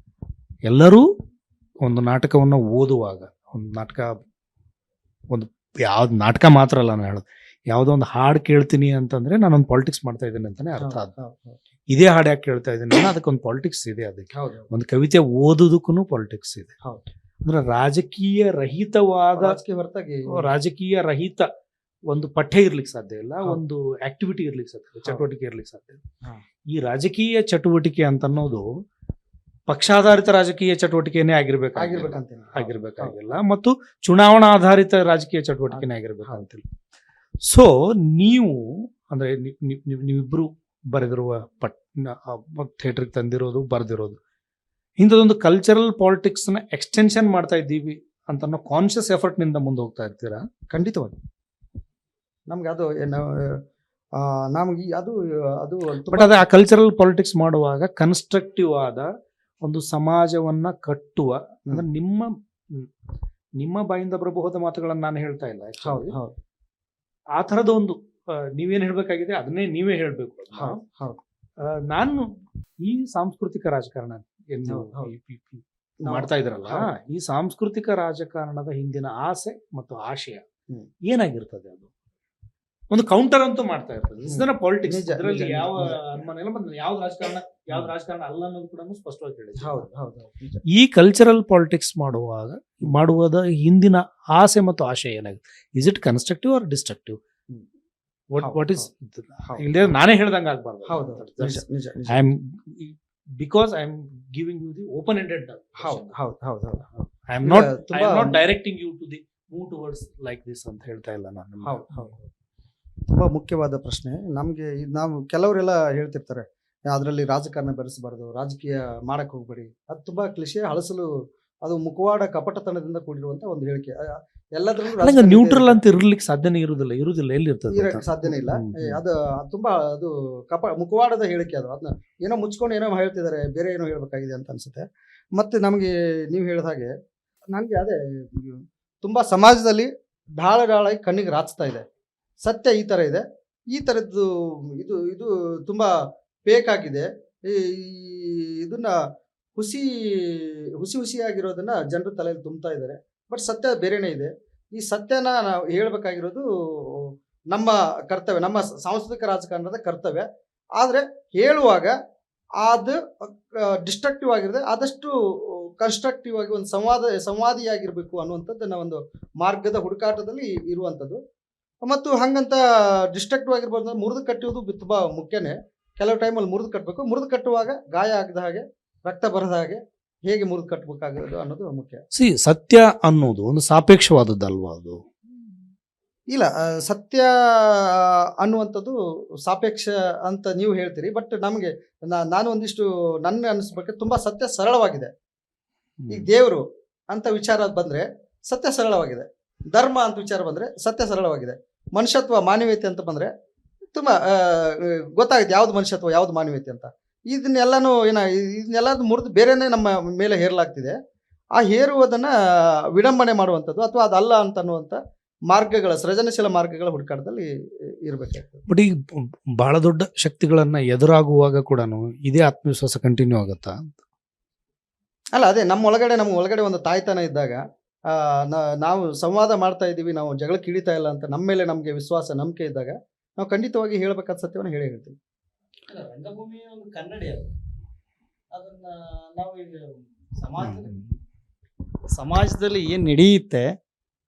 ಎಲ್ಲರೂ ಒಂದು ನಾಟಕವನ್ನು ಓದುವಾಗ, ಒಂದು ನಾಟಕ, ಒಂದು ಯಾವ್ದು ನಾಟಕ ಮಾತ್ರ ಅಲ್ಲ ನಾನು ಹೇಳೋದು, ಯಾವುದೋ ಒಂದು ಹಾಡು ಕೇಳ್ತೀನಿ ಅಂತಂದ್ರೆ ನಾನೊಂದು ಪಾಲಿಟಿಕ್ಸ್ ಮಾಡ್ತಾ ಇದ್ದೀನಿ ಅಂತಾನೆ ಅರ್ಥ. ಇದೇ ಹಾಡು ಯಾಕೆ ಕೇಳ್ತಾ ಇದ್ದೀನಿ ನಾನು, ಅದಕ್ಕೊಂದು ಪಾಲಿಟಿಕ್ಸ್ ಇದೆ. ಅದಕ್ಕೆ ಒಂದು ಕವಿತೆ ಓದೋದಕ್ಕೂ ಪಾಲಿಟಿಕ್ಸ್ ಇದೆ. ಅಂದ್ರೆ ರಾಜಕೀಯ ರಹಿತವಾದ, ರಾಜಕೀಯ ರಹಿತ ಒಂದು ಪಠ್ಯ ಇರ್ಲಿಕ್ಕೆ ಸಾಧ್ಯ ಇಲ್ಲ, ಒಂದು ಆಕ್ಟಿವಿಟಿ ಇರ್ಲಿಕ್ಕೆ ಸಾಧ್ಯ ಇಲ್ಲ, ಚಟುವಟಿಕೆ ಇರ್ಲಿಕ್ಕೆ ಸಾಧ್ಯ ಇಲ್ಲ. ಈ ರಾಜಕೀಯ ಚಟುವಟಿಕೆ ಅಂತ ಅನ್ನೋದು ಪಕ್ಷಾಧಾರಿತ ರಾಜಕೀಯ ಚಟುವಟಿಕೆನೇ ಆಗಿರ್ಬೇಕಾಗಿಲ್ಲ, ಮತ್ತು ಚುನಾವಣಾ ಆಧಾರಿತ ರಾಜಕೀಯ ಚಟುವಟಿಕೆನೇ ಆಗಿರ್ಬೇಕಂತಿಲ್ಲ. ಸೊ ನೀವು ಅಂದ್ರೆ ನೀವಿಬ್ರು ಬರೆದಿರುವ ಥಿಯೇಟರ್ಗೆ ತಂದಿರೋದು ಬರೆದಿರೋದು ಇಂಥದೊಂದು ಕಲ್ಚರಲ್ ಪಾಲಿಟಿಕ್ಸ್ ನ ಎಕ್ಸ್ಟೆನ್ಷನ್ ಮಾಡ್ತಾ ಇದ್ದೀವಿ ಅಂತ ಕಾನ್ಶಿಯಸ್ ಎಫರ್ಟ್ ನಿಂದ ಮುಂದೆ ಹೋಗ್ತಾ ಇರ್ತೀರಾ? ಖಂಡಿತವಾಗಿ ನಮ್ಗೆ ಅದು ನಮ್ಗೆ ಅದು ಬಟ್ ಅದೇ ಆ ಕಲ್ಚರಲ್ ಪಾಲಿಟಿಕ್ಸ್ ಮಾಡುವಾಗ ಕನ್ಸ್ಟ್ರಕ್ಟಿವ್ ಆದ ಒಂದು ಸಮಾಜವನ್ನ ಕಟ್ಟುವ, ಅಂದ್ರೆ ನಿಮ್ಮ ಬಾಯಿಂದ ಬರಬಹುದ ಮಾತುಗಳನ್ನ ನಾನು ಹೇಳ್ತಾ ಇಲ್ಲ. ಆ ತರದ ಒಂದು ನೀವೇನ್ ಹೇಳ್ಬೇಕಾಗಿದೆ ಅದನ್ನೇ ನೀವೇ ಹೇಳ್ಬೇಕು. ನಾನು ಈ ಸಾಂಸ್ಕೃತಿಕ ರಾಜಕಾರಣ ಮಾಡ್ತಾ ಇದ್ರಲ್ಲ, ಈ ಸಾಂಸ್ಕೃತಿಕ ರಾಜಕಾರಣದ ಹಿಂದಿನ ಆಸೆ ಮತ್ತು ಆಶಯ ಏನಾಗಿರ್ತದೆ? ಅದು ಒಂದು ಕೌಂಟರ್ ಅಂತೂ ಮಾಡ್ತಾ ಇರ್ತದೆ ಪಾಲಿಟಿಕ್ಸ್. ಅದರಲ್ಲಿ ಯಾವ ಅನುಮಾನ ಇಲ್ಲ, ಮತ್ತೆ ಯಾವ್ದು ರಾಜಕಾರಣ ಅಲ್ಲ ಅನ್ನೋದು ಕೂಡ ಸ್ಪಷ್ಟವಾಗಿ ಹೇಳಿದೆ. ಈ ಕಲ್ಚರಲ್ ಪಾಲಿಟಿಕ್ಸ್ ಮಾಡುವುದ ಹಿಂದಿನ ಆಸೆ ಮತ್ತು ಆಶಯ ಏನಾಗುತ್ತೆ? Is it constructive or destructive? What is? ಇಲ್ಲದೆ ನಾನೇ ಹೇಳ್ದಂಗೆ ಆಗ್ಬಾರ್ದು. Because I am giving you the open ended. I am not directing you to the move towards like this ಅಂತ ಹೇಳ್ತಾ ಇಲ್ಲ ನಾನು. ತುಂಬಾ ಮುಖ್ಯವಾದ ಪ್ರಶ್ನೆ. ನಮ್ಗೆ ನಾವು ಕೆಲವರೆಲ್ಲ ಹೇಳ್ತಿರ್ತಾರೆ ಅದರಲ್ಲಿ ರಾಜಕಾರಣ ಬೆರೆಸಬಾರ್ದು, ರಾಜಕೀಯ ಮಾಡಕ್ ಹೋಗ್ಬೇಡಿ. ಅದು ತುಂಬಾ ಕ್ಲಿಷೆ, ಹಳಸಲು, ಅದು ಮುಖವಾಡ ಕಪಟತನದಿಂದ ಕೂಡಿರುವಂತ ಒಂದು ಹೇಳಿಕೆ. ಎಲ್ಲದ್ರಲ್ಲೂ ನ್ಯೂಟ್ರಲ್ ಅಂತ ಇರ್ಲಿಕ್ಕೆ ಸಾಧ್ಯನೇ ಇರುವುದಿಲ್ಲ. ಎಲ್ಲಿ ಇರ್ತದೆ? ಸಾಧ್ಯನೇ ಇಲ್ಲ. ಅದು ತುಂಬಾ ಅದು ಮುಖವಾಡದ ಹೇಳಿಕೆ. ಅದು ಅದನ್ನ ಏನೋ ಮುಚ್ಕೊಂಡು ಏನೋ ಹೇಳ್ತಿದ್ದಾರೆ, ಬೇರೆ ಏನೋ ಹೇಳ್ಬೇಕಾಗಿದೆ ಅಂತ ಅನ್ಸುತ್ತೆ. ಮತ್ತೆ ನಮ್ಗೆ ನೀವು ಹೇಳಿದ ಹಾಗೆ ನನ್ಗೆ ಅದೇ ತುಂಬಾ ಸಮಾಜದಲ್ಲಿ ಢಾಳಾಗಿ ಕಣ್ಣಿಗೆ ರಾಚ್ತಾ ಇದೆ. ಸತ್ಯ ಈ ತರ ಇದೆ, ಈ ತರದ್ದು ಇದು ತುಂಬಾ ಬೇಕಾಗಿದೆ. ಇದನ್ನ ಹುಸಿಯಾಗಿರೋದನ್ನ ಜನರು ತಲೆಯಲ್ಲಿ ತುಂಬ್ತಾ ಇದ್ದಾರೆ. ಬಟ್ ಸತ್ಯ ಬೇರೆನೇ ಇದೆ. ಈ ಸತ್ಯನ ನಾವು ಹೇಳ್ಬೇಕಾಗಿರೋದು ನಮ್ಮ ಕರ್ತವ್ಯ, ನಮ್ಮ ಸಾಂಸ್ಕೃತಿಕ ರಾಜಕಾರಣದ ಕರ್ತವ್ಯ. ಆದ್ರೆ ಹೇಳುವಾಗ ಅದು ಡಿಸ್ಟ್ರಕ್ಟಿವ್ ಆಗಿರದೆ ಆದಷ್ಟು ಕನ್ಸ್ಟ್ರಕ್ಟಿವ್ ಆಗಿ ಒಂದು ಸಂವಾದಿಯಾಗಿರ್ಬೇಕು ಅನ್ನುವಂಥದ್ದನ್ನ ಒಂದು ಮಾರ್ಗದ ಹುಡುಕಾಟದಲ್ಲಿ ಇರುವಂಥದ್ದು. ಮತ್ತು ಹಂಗಂತ ಡಿಸ್ಟ್ರಕ್ಟಿವ್ ಆಗಿರ್ಬೋದು, ಮುರಿದು ಕಟ್ಟುವುದು ತುಂಬಾ ಮುಖ್ಯನೇ. ಕೆಲವು ಟೈಮಲ್ಲಿ ಮುರಿದು ಕಟ್ಟಬೇಕು. ಮುರಿದು ಕಟ್ಟುವಾಗ ಗಾಯ ಆಗದ ಹಾಗೆ, ರಕ್ತ ಬರದ ಹಾಗೆ ಹೇಗೆ ಮುರಿದು ಕಟ್ಟಬೇಕಾಗೋದು ಅನ್ನೋದು ಮುಖ್ಯ. ಸತ್ಯ ಅನ್ನೋದು ಒಂದು ಸಾಪೇಕ್ಷವಾದದ್ದಲ್ವಾ? ಅದು ಇಲ್ಲ, ಸತ್ಯ ಅನ್ನುವಂಥದ್ದು ಸಾಪೇಕ್ಷ ಅಂತ ನೀವು ಹೇಳ್ತೀರಿ. ಬಟ್ ನಮಗೆ ನಾನು ಒಂದಿಷ್ಟು ನನ್ನ ಅನಿಸ್ಬೇಕು, ತುಂಬಾ ಸತ್ಯ ಸರಳವಾಗಿದೆ. ಈಗ ದೇವರು ಅಂತ ವಿಚಾರ ಬಂದ್ರೆ ಸತ್ಯ ಸರಳವಾಗಿದೆ. ಧರ್ಮ ಅಂತ ವಿಚಾರ ಬಂದ್ರೆ ಸತ್ಯ ಸರಳವಾಗಿದೆ. ಮನುಷ್ಯತ್ವ, ಮಾನವೀಯತೆ ಅಂತ ಬಂದ್ರೆ ತುಂಬಾ ಗೊತ್ತಾಗುತ್ತೆ ಯಾವ್ದು ಮನುಷ್ಯತ್ವ ಯಾವ್ದು ಮಾನವೀಯತೆ ಅಂತ. ಇದನ್ನೆಲ್ಲ ಮುರಿದು ಬೇರೆನೆ ನಮ್ಮ ಮೇಲೆ ಹೇರಲಾಗ್ತಿದೆ. ಆ ಹೇರುವುದನ್ನ ವಿಡಂಬನೆ ಮಾಡುವಂಥದ್ದು ಅಥವಾ ಅದಲ್ಲ ಅಂತ ಅನ್ನುವಂಥ ಮಾರ್ಗಗಳ, ಸೃಜನಶೀಲ ಮಾರ್ಗಗಳ ಹುಡುಕಾಟದಲ್ಲಿ ಇರಬೇಕಾಗ್ತದೆ. ಬಟ್ ಈಗ ಬಹಳ ದೊಡ್ಡ ಶಕ್ತಿಗಳನ್ನ ಎದುರಾಗುವಾಗ ಕೂಡ ಇದೇ ಆತ್ಮವಿಶ್ವಾಸ ಕಂಟಿನ್ಯೂ ಆಗುತ್ತಾ? ಅಲ್ಲ, ಅದೇ ನಮ್ಮ ಒಳಗಡೆ ಒಂದು ತಾಯ್ತನ ಇದ್ದಾಗ, ನಾವು ಸಂವಾದ ಮಾಡ್ತಾ ಇದ್ದೀವಿ, ನಾವು ಜಗಳಕ್ಕೆ ಇಳಿತಾ ಇಲ್ಲ ಅಂತ ನಮ್ಮ ಮೇಲೆ ನಮಗೆ ವಿಶ್ವಾಸ, ನಂಬಿಕೆ ಇದ್ದಾಗ ನಾವು ಖಂಡಿತವಾಗಿ ಹೇಳ್ಬೇಕಾದ ಸತ್ಯವನ್ನು ಹೇಳ್ತೀವಿ. ರಂಗಭೂಮಿಯ ಒಂದು ಕನ್ನಡಿ ಅದನ್ನ ನಾವು ಈಗ ಸಮಾಜದಲ್ಲಿ ಏನ್ ನಡೆಯುತ್ತೆ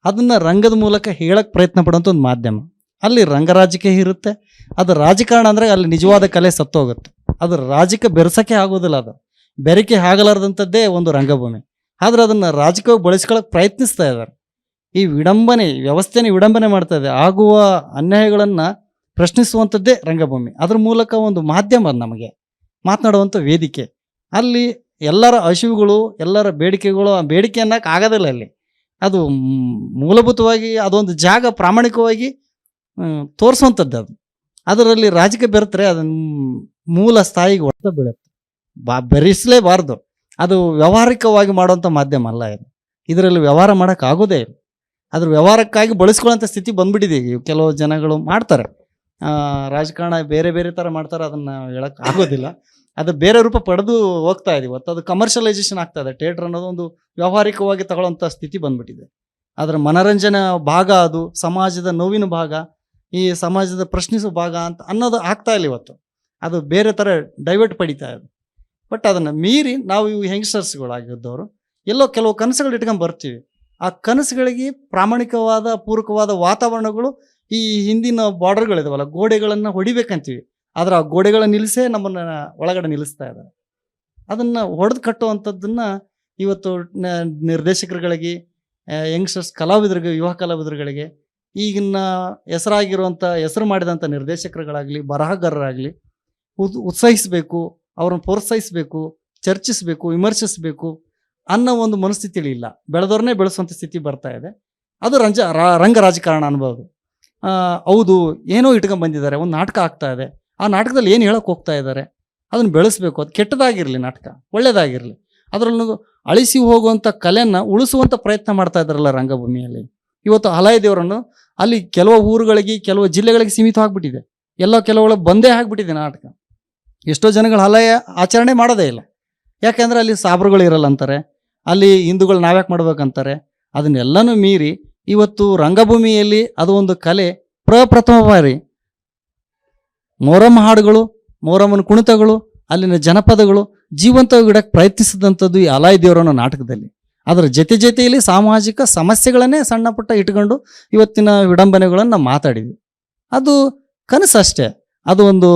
ಅದನ್ನ ರಂಗದ ಮೂಲಕ ಹೇಳಕ್ ಪ್ರಯತ್ನ ಪಡುವಂತ ಒಂದು ಮಾಧ್ಯಮ. ಅಲ್ಲಿ ರಂಗರಾಜಕೀಯ ಇರುತ್ತೆ. ಅದು ರಾಜಕಾರಣ ಅಂದ್ರೆ ಅಲ್ಲಿ ನಿಜವಾದ ಕಲೆ ಸತ್ತೋಗುತ್ತೆ. ಅದು ರಾಜಕೀಯ ಬೆರೆಸಕ್ಕೆ ಆಗೋದಿಲ್ಲ. ಅದು ಬೆರಕೆ ಆಗಲಾರ್ದಂಥದ್ದೇ ಒಂದು ರಂಗಭೂಮಿ. ಆದ್ರೆ ಅದನ್ನ ರಾಜಕೀಯವಾಗಿ ಬಳಸ್ಕೊಳ್ಳೋಕೆ ಪ್ರಯತ್ನಿಸ್ತಾ ಇದ್ದಾರೆ. ಈ ವಿಡಂಬನೆ ವ್ಯವಸ್ಥೆನೇ ವಿಡಂಬನೆ ಮಾಡ್ತಾ ಇದೆ. ಆಗುವ ಅನ್ಯಾಯಗಳನ್ನ ಪ್ರಶ್ನಿಸುವಂಥದ್ದೇ ರಂಗಭೂಮಿ. ಅದ್ರ ಮೂಲಕ ಒಂದು ಮಾಧ್ಯಮ ಅದು, ನಮಗೆ ಮಾತನಾಡುವಂಥ ವೇದಿಕೆ. ಅಲ್ಲಿ ಎಲ್ಲರ ಹಸಿವುಗಳು, ಎಲ್ಲರ ಬೇಡಿಕೆಗಳು, ಆ ಬೇಡಿಕೆ ಅನ್ನಕ್ಕೆ ಆಗೋದಿಲ್ಲ ಅಲ್ಲಿ. ಅದು ಮೂಲಭೂತವಾಗಿ ಅದೊಂದು ಜಾಗ ಪ್ರಾಮಾಣಿಕವಾಗಿ ತೋರಿಸುವಂಥದ್ದು. ಅದರಲ್ಲಿ ರಾಜಕೀಯ ಬೆರೆತರೆ ಅದನ್ನ ಮೂಲ ಸ್ಥಾಯಿಗೆ ಹೊಡೆತ ಬೀಳುತ್ತೆ. ಬೆರೆಸಲೇಬಾರ್ದು. ಅದು ವ್ಯಾವಹಾರಿಕವಾಗಿ ಮಾಡುವಂಥ ಮಾಧ್ಯಮ ಅಲ್ಲ ಇದು. ಇದರಲ್ಲಿ ವ್ಯವಹಾರ ಮಾಡೋಕ್ಕಾಗೋದೇ ಇಲ್ಲ. ಅದ್ರ ವ್ಯವಹಾರಕ್ಕಾಗಿ ಬಳಸ್ಕೊಳ್ಳೋಂಥ ಸ್ಥಿತಿ ಬಂದ್ಬಿಟ್ಟಿದೆ ಈಗ. ಕೆಲವು ಜನಗಳು ಮಾಡ್ತಾರೆ ರಾಜಕಾರಣ ಬೇರೆ ಬೇರೆ ಥರ ಮಾಡ್ತಾರೆ, ಅದನ್ನು ಹೇಳಕ್ಕೆ ಆಗೋದಿಲ್ಲ. ಅದು ಬೇರೆ ರೂಪ ಪಡೆದು ಹೋಗ್ತಾ ಇದೆ ಇವತ್ತು. ಅದು ಕಮರ್ಷಿಯಲೈಸೇಷನ್ ಆಗ್ತಾ ಇದೆ. ಥಿಯೇಟ್ರ್ ಅನ್ನೋದು ಒಂದು ವ್ಯಾವಹಾರಿಕವಾಗಿ ತಗೊಳ್ಳೋಂಥ ಸ್ಥಿತಿ ಬಂದ್ಬಿಟ್ಟಿದೆ. ಅದರ ಮನರಂಜನಾ ಭಾಗ, ಅದು ಸಮಾಜದ ನೋವಿನ ಭಾಗ, ಈ ಸಮಾಜದ ಪ್ರಶ್ನಿಸೋ ಭಾಗ ಅಂತ ಅನ್ನೋದು ಆಗ್ತಾ ಇಲ್ಲ ಇವತ್ತು. ಅದು ಬೇರೆ ಥರ ಡೈವರ್ಟ್ ಪಡಿತಾ ಇದೆ. ಬಟ್ ಅದನ್ನು ಮೀರಿ ನಾವು ಇವು ಯಂಗ್ಸ್ಟರ್ಸ್ಗಳಾಗಿದ್ದವರು ಎಲ್ಲೋ ಕೆಲವು ಕನಸುಗಳು ಇಟ್ಕೊಂಡು ಬರ್ತೀವಿ. ಆ ಕನಸುಗಳಿಗೆ ಪ್ರಾಮಾಣಿಕವಾದ ಪೂರಕವಾದ ವಾತಾವರಣಗಳು ಈ ಹಿಂದಿನ ಬಾರ್ಡರ್ಗಳಿದಾವಲ್ಲ, ಗೋಡೆಗಳನ್ನು ಹೊಡಿಬೇಕಂತೀವಿ. ಆದ್ರೆ ಆ ಗೋಡೆಗಳನ್ನ ನಿಲ್ಲಿಸೇ ನಮ್ಮನ್ನು ಒಳಗಡೆ ನಿಲ್ಲಿಸ್ತಾ ಇದ್ದಾರೆ. ಅದನ್ನು ಹೊಡೆದು ಕಟ್ಟುವಂಥದ್ದನ್ನ ಇವತ್ತು ನಿರ್ದೇಶಕರುಗಳಿಗೆ, ಯಂಗ್ಸ್ಟರ್ಸ್ ಕಲಾವಿದರಿಗೆ, ಯುವ ಕಲಾವಿದರುಗಳಿಗೆ, ಈಗಿನ ಹೆಸರು ಮಾಡಿದಂಥ ನಿರ್ದೇಶಕರುಗಳಾಗಲಿ, ಬರಹಗಾರರಾಗಲಿ ಉತ್ಸಾಹಿಸಬೇಕು, ಅವ್ರನ್ನ ಪ್ರೋತ್ಸಾಹಿಸಬೇಕು, ಚರ್ಚಿಸಬೇಕು, ವಿಮರ್ಶಿಸಬೇಕು ಅನ್ನೋ ಒಂದು ಮನಸ್ಥಿತಿಯಲ್ಲಿ ಇಲ್ಲ. ಬೆಳೆದವ್ರನ್ನೇ ಬೆಳೆಸುವಂಥ ಸ್ಥಿತಿ ಬರ್ತಾ ಇದೆ. ಅದು ರಂಗ ರಾಜಕಾರಣ ಅನ್ಬೋದು. ಹೌದು, ಏನೋ ಇಟ್ಕೊಂಡ್ ಬಂದಿದ್ದಾರೆ, ಒಂದು ನಾಟಕ ಆಗ್ತಾ ಇದೆ, ಆ ನಾಟಕದಲ್ಲಿ ಏನು ಹೇಳೋಕೆ ಹೋಗ್ತಾ ಇದ್ದಾರೆ ಅದನ್ನು ಬೆಳೆಸಬೇಕು. ಅದು ಕೆಟ್ಟದಾಗಿರಲಿ, ನಾಟಕ ಒಳ್ಳೇದಾಗಿರಲಿ, ಅದರಲ್ಲೊಂದು ಅಳಿಸಿ ಹೋಗುವಂಥ ಕಲೆಯನ್ನು ಉಳಿಸುವಂಥ ಪ್ರಯತ್ನ ಮಾಡ್ತಾ ಇದ್ದಾರಲ್ಲ ರಂಗಭೂಮಿಯಲ್ಲಿ. ಇವತ್ತು ಹಲಾಯ ದೇವರನ್ನು ಅಲ್ಲಿ ಕೆಲವು ಊರುಗಳಿಗೆ, ಕೆಲವು ಜಿಲ್ಲೆಗಳಿಗೆ ಸೀಮಿತ ಆಗ್ಬಿಟ್ಟಿದೆ. ಕೆಲವುಗಳ ಬಂದೇ ಆಗ್ಬಿಟ್ಟಿದೆ ನಾಟಕ. ಎಷ್ಟೋ ಜನಗಳು ಹಲಾಯ ಆಚರಣೆ ಮಾಡೋದೇ ಇಲ್ಲ. ಯಾಕೆಂದ್ರೆ ಅಲ್ಲಿ ಸಾಬ್ರುಗಳು ಇರಲ್ಲ ಅಂತಾರೆ, ಅಲ್ಲಿ ಹಿಂದೂಗಳು ನಾವ್ಯಾಕೆ ಮಾಡ್ಬೇಕಂತಾರೆ. ಅದನ್ನೆಲ್ಲನೂ ಮೀರಿ ಇವತ್ತು ರಂಗಭೂಮಿಯಲ್ಲಿ ಅದು ಒಂದು ಕಲೆ ಪ್ರಪ್ರಥಮ ಬಾರಿ ಮೊಹರಂ ಹಾಡುಗಳು, ಮೊಹರಮ್ಮನ ಕುಣಿತಗಳು, ಅಲ್ಲಿನ ಜನಪದಗಳು ಜೀವಂತವಾಗಿ ಇಡಕ್ಕೆ ಪ್ರಯತ್ನಿಸಿದಂಥದ್ದು ಈ ಹಲಾಯ ದೇವರನ್ನ ನಾಟಕದಲ್ಲಿ. ಅದರ ಜೊತೆಯಲ್ಲಿ ಸಾಮಾಜಿಕ ಸಮಸ್ಯೆಗಳನ್ನೇ ಸಣ್ಣ ಪುಟ್ಟ ಇಟ್ಕೊಂಡು ಇವತ್ತಿನ ವಿಡಂಬನೆಗಳನ್ನು ಮಾತಾಡಿದ್ವಿ. ಅದು ಕನಸಷ್ಟೇ. ಅದು ಒಂದು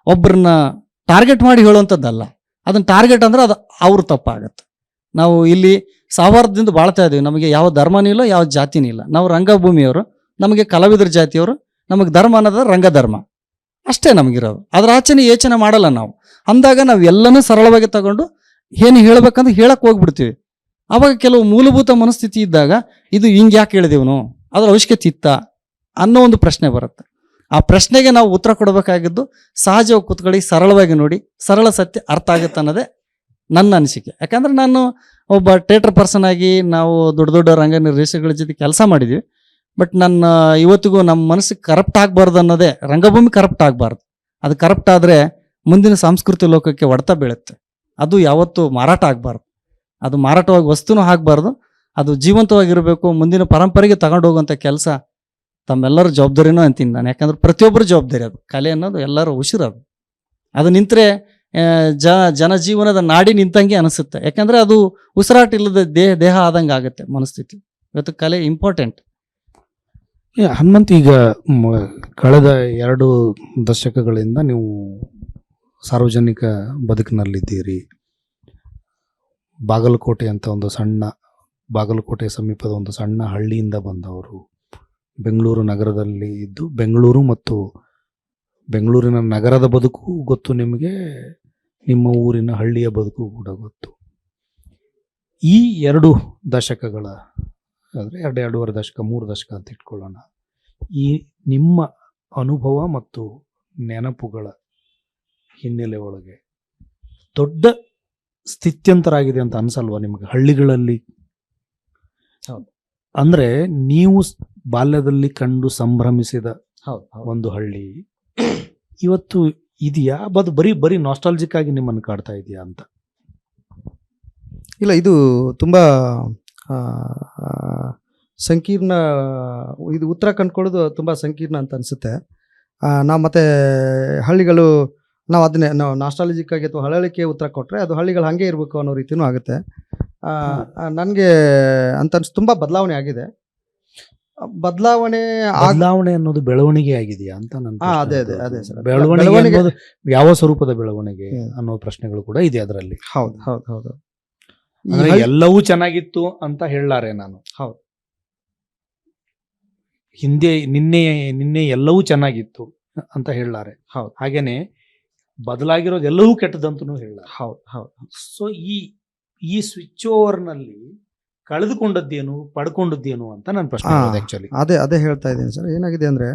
ಒಬ್ಬರನ್ನ ಟಾರ್ಗೆಟ್ ಮಾಡಿ ಹೇಳುವಂಥದ್ದಲ್ಲ. ಅದನ್ನ ಟಾರ್ಗೆಟ್ ಅಂದ್ರೆ ಅದು ಅವ್ರ ತಪ್ಪಾಗತ್ತೆ. ನಾವು ಇಲ್ಲಿ ಸಾವಿರದಿಂದ ಬಾಳ್ತಾ ಇದ್ದೀವಿ. ನಮಗೆ ಯಾವ ಧರ್ಮನೂ ಇಲ್ಲ, ಯಾವ ಜಾತಿನೂ ಇಲ್ಲ. ನಾವು ರಂಗಭೂಮಿಯವರು, ನಮಗೆ ಕಲಾವಿದರ ಜಾತಿಯವರು, ನಮಗೆ ಧರ್ಮ ಅನ್ನೋದು ರಂಗಧರ್ಮ ಅಷ್ಟೇ ನಮಗಿರೋದು. ಅದರ ಆಚೆನೆ ಯೋಚನೆ ಮಾಡಲ್ಲ ನಾವು. ಅಂದಾಗ ನಾವು ಎಲ್ಲನೂ ಸರಳವಾಗಿ ತಗೊಂಡು ಏನು ಹೇಳ್ಬೇಕಂದ್ರೆ ಹೇಳಕ್ಕೆ ಹೋಗ್ಬಿಡ್ತೀವಿ. ಆವಾಗ ಕೆಲವು ಮೂಲಭೂತ ಮನಸ್ಥಿತಿ ಇದ್ದಾಗ ಇದು ಹಿಂಗೆ ಯಾಕೆ ಹೇಳಿದೆವನು, ಅದರ ಅವಶ್ಯಕತೆ ಇತ್ತ ಅನ್ನೋ ಒಂದು ಪ್ರಶ್ನೆ ಬರುತ್ತೆ. ಆ ಪ್ರಶ್ನೆಗೆ ನಾವು ಉತ್ತರ ಕೊಡಬೇಕಾಗಿದ್ದು ಸಹಜವಾಗಿ ಕೂತ್ಕೊಳ್ಳಿ, ಸರಳವಾಗಿ ನೋಡಿ, ಸರಳ ಸತ್ಯ ಅರ್ಥ ಆಗುತ್ತೆ ಅನ್ನೋದೇ ನನ್ನ ಅನಿಸಿಕೆ. ಯಾಕಂದ್ರೆ ನಾನು ಒಬ್ಬ ಥಿಯೇಟರ್ ಪರ್ಸನ್ ಆಗಿ ನಾವು ದೊಡ್ಡ ದೊಡ್ಡ ರಂಗ ನಿರ್ದೇಶಕರ ಜೊತೆ ಕೆಲಸ ಮಾಡಿದ್ವಿ. ಬಟ್ ನನ್ನ ಇವತ್ತಿಗೂ ನಮ್ಮ ಮನಸ್ಸಿಗೆ ಕರಪ್ಟ್ ಆಗಬಾರ್ದು ಅನ್ನೋದೇ, ರಂಗಭೂಮಿ ಕರಪ್ಟ್ ಆಗಬಾರ್ದು. ಅದು ಕರಪ್ಟ್ ಆದರೆ ಮುಂದಿನ ಸಾಂಸ್ಕೃತಿಕ ಲೋಕಕ್ಕೆ ಹೊಡೆತ ಬೀಳುತ್ತೆ. ಅದು ಯಾವತ್ತೂ ಮಾರಾಟ ಆಗಬಾರ್ದು. ಅದು ಮಾರಾಟವಾಗಿ ವಸ್ತುನೂ ಆಗಬಾರ್ದು. ಅದು ಜೀವಂತವಾಗಿರಬೇಕು. ಮುಂದಿನ ಪರಂಪರೆಗೆ ತಗೊಂಡು ಹೋಗುವಂಥ ಕೆಲಸ ತಮ್ಮೆಲ್ಲರ ಜವಾಬ್ದಾರಿನೂ ಅಂತೀನಿ ನಾನು. ಯಾಕಂದ್ರೆ ಪ್ರತಿಯೊಬ್ಬರ ಜವಾಬ್ದಾರಿ ಅದು. ಕಲೆ ಅನ್ನೋದು ಎಲ್ಲರೂ ಉಸಿರದು. ಅದು ನಿಂತರೆ ಜನಜೀವನದ ನಾಡಿ ನಿಂತಂಗೆ ಅನಿಸುತ್ತೆ. ಯಾಕಂದ್ರೆ ಅದು ಉಸಿರಾಟ ಇಲ್ಲದ ದೇಹ ಆದಂಗೆ ಆಗುತ್ತೆ ಮನಸ್ಥಿತಿ. ಇವತ್ತು ಕಲೆ ಇಂಪಾರ್ಟೆಂಟ್. ಹನುಮಂತ್, ಈಗ ಕಳೆದ 2 ದಶಕಗಳಿಂದ ನೀವು ಸಾರ್ವಜನಿಕ ಬದುಕಿನಲ್ಲಿದ್ದೀರಿ. ಬಾಗಲಕೋಟೆ ಅಂತ ಬಾಗಲಕೋಟೆ ಸಮೀಪದ ಒಂದು ಸಣ್ಣ ಹಳ್ಳಿಯಿಂದ ಬಂದವರು. ಬೆಂಗಳೂರು ನಗರದಲ್ಲಿ ಇದ್ದು, ಬೆಂಗಳೂರು ಮತ್ತು ಬೆಂಗಳೂರಿನ ನಗರದ ಬದುಕು ಗೊತ್ತು ನಿಮಗೆ, ನಿಮ್ಮ ಊರಿನ ಹಳ್ಳಿಯ ಬದುಕು ಕೂಡ ಗೊತ್ತು. ಈ 2 ದಶಕಗಳ ಅಂದರೆ 2.5 ದಶಕ 3 ದಶಕ ಅಂತ ಇಟ್ಕೊಳ್ಳೋಣ. ಈ ನಿಮ್ಮ ಅನುಭವ ಮತ್ತು ನೆನಪುಗಳ ಹಿನ್ನೆಲೆ ಒಳಗೆ ದೊಡ್ಡ ಸ್ಥಿತ್ಯಂತರ ಆಗಿದೆ ಅಂತ ಅನ್ಸಲ್ವಾ ನಿಮಗೆ ಹಳ್ಳಿಗಳಲ್ಲಿ? ಅಂದ್ರೆ ನೀವು ಬಾಲ್ಯದಲ್ಲಿ ಕಂಡು ಸಂಭ್ರಮಿಸಿದ ಒಂದು ಹಳ್ಳಿ ಇವತ್ತು ಇದೆಯಾ? ಬರೀ ನಾಸ್ಟಾಲ್ಜಿಕ್ ಆಗಿ ನಿಮ್ಮನ್ನು ಕಾಡ್ತಾ ಇದೆಯಾ ಅಂತ? ಇಲ್ಲ, ಇದು ತುಂಬಾ ಸಂಕೀರ್ಣ. ಇದು ಉತ್ತರ ಕಂಡುಕೊಳ್ಳೋದು ತುಂಬ ಸಂಕೀರ್ಣ ಅಂತ ಅನಿಸುತ್ತೆ. ನಾವು ಮತ್ತೆ ಹಳ್ಳಿಗಳು, ನಾವು ನಾಸ್ಟಾಲಜಿಕ್ ಆಗಿ ಅಥವಾ ಹಳಳಿಕೆ ಉತ್ತರ ಕೊಟ್ಟರೆ ಅದು ಹಳ್ಳಿಗಳು ಹಾಗೆ ಇರಬೇಕು ಅನ್ನೋ ರೀತಿಯೂ ಆಗುತ್ತೆ. ನನಗೆ ಅಂತ ತುಂಬ ಬದಲಾವಣೆ ಆಗಿದೆ. ಬದಲಾವಣೆ ಅನ್ನೋದು ಬೆಳವಣಿಗೆ ಆಗಿದೆಯಾ ಅಂತ ನನ್ನ ಅದೇ ಸರ್. ಬೆಳವಣಿಗೆ ಯಾವ ಸ್ವರೂಪದ ಬೆಳವಣಿಗೆ ಅನ್ನೋ ಪ್ರಶ್ನೆಗಳು ಕೂಡ ಇದೆ ಅದರಲ್ಲಿ. ಹೌದು. ಈ ಅಂದ್ರೆ ಹಳ್ಳಿ- ಎಲ್ಲವೂ ಚೆನ್ನಾಗಿತ್ತು ಅಂತ ಹೇಳಲಾರೆ ನಾನು. ಹೌದು. ನಿನ್ನೆ ಎಲ್ಲವೂ ಚೆನ್ನಾಗಿತ್ತು ಅಂತ ಹೇಳಲಾರೆ. ಹೌದು. ಹಾಗೇನೆ ಬದಲಾಗಿರೋದು ಎಲ್ಲವೂ ಕೆಟ್ಟದಂತನೂ ಹೇಳಲಾರೆ. ಹೌದು ಹೌದು ಸೊ ಈ ಸ್ವಿಚ್ ಓವರ್ ನಲ್ಲಿ ಕಳೆದುಕೊಂಡದ್ದೇನು ಪಡ್ಕೊಂಡದ್ದೇನು ಅಂತ ನನ್ನ ಪ್ರಶ್ನೆ ಹಾ, ಆಕ್ಚುಲಿ. ಅದೇ ಹೇಳ್ತಾ ಇದ್ದೀನಿ ಸರ್. ಏನಾಗಿದೆ ಅಂದ್ರೆ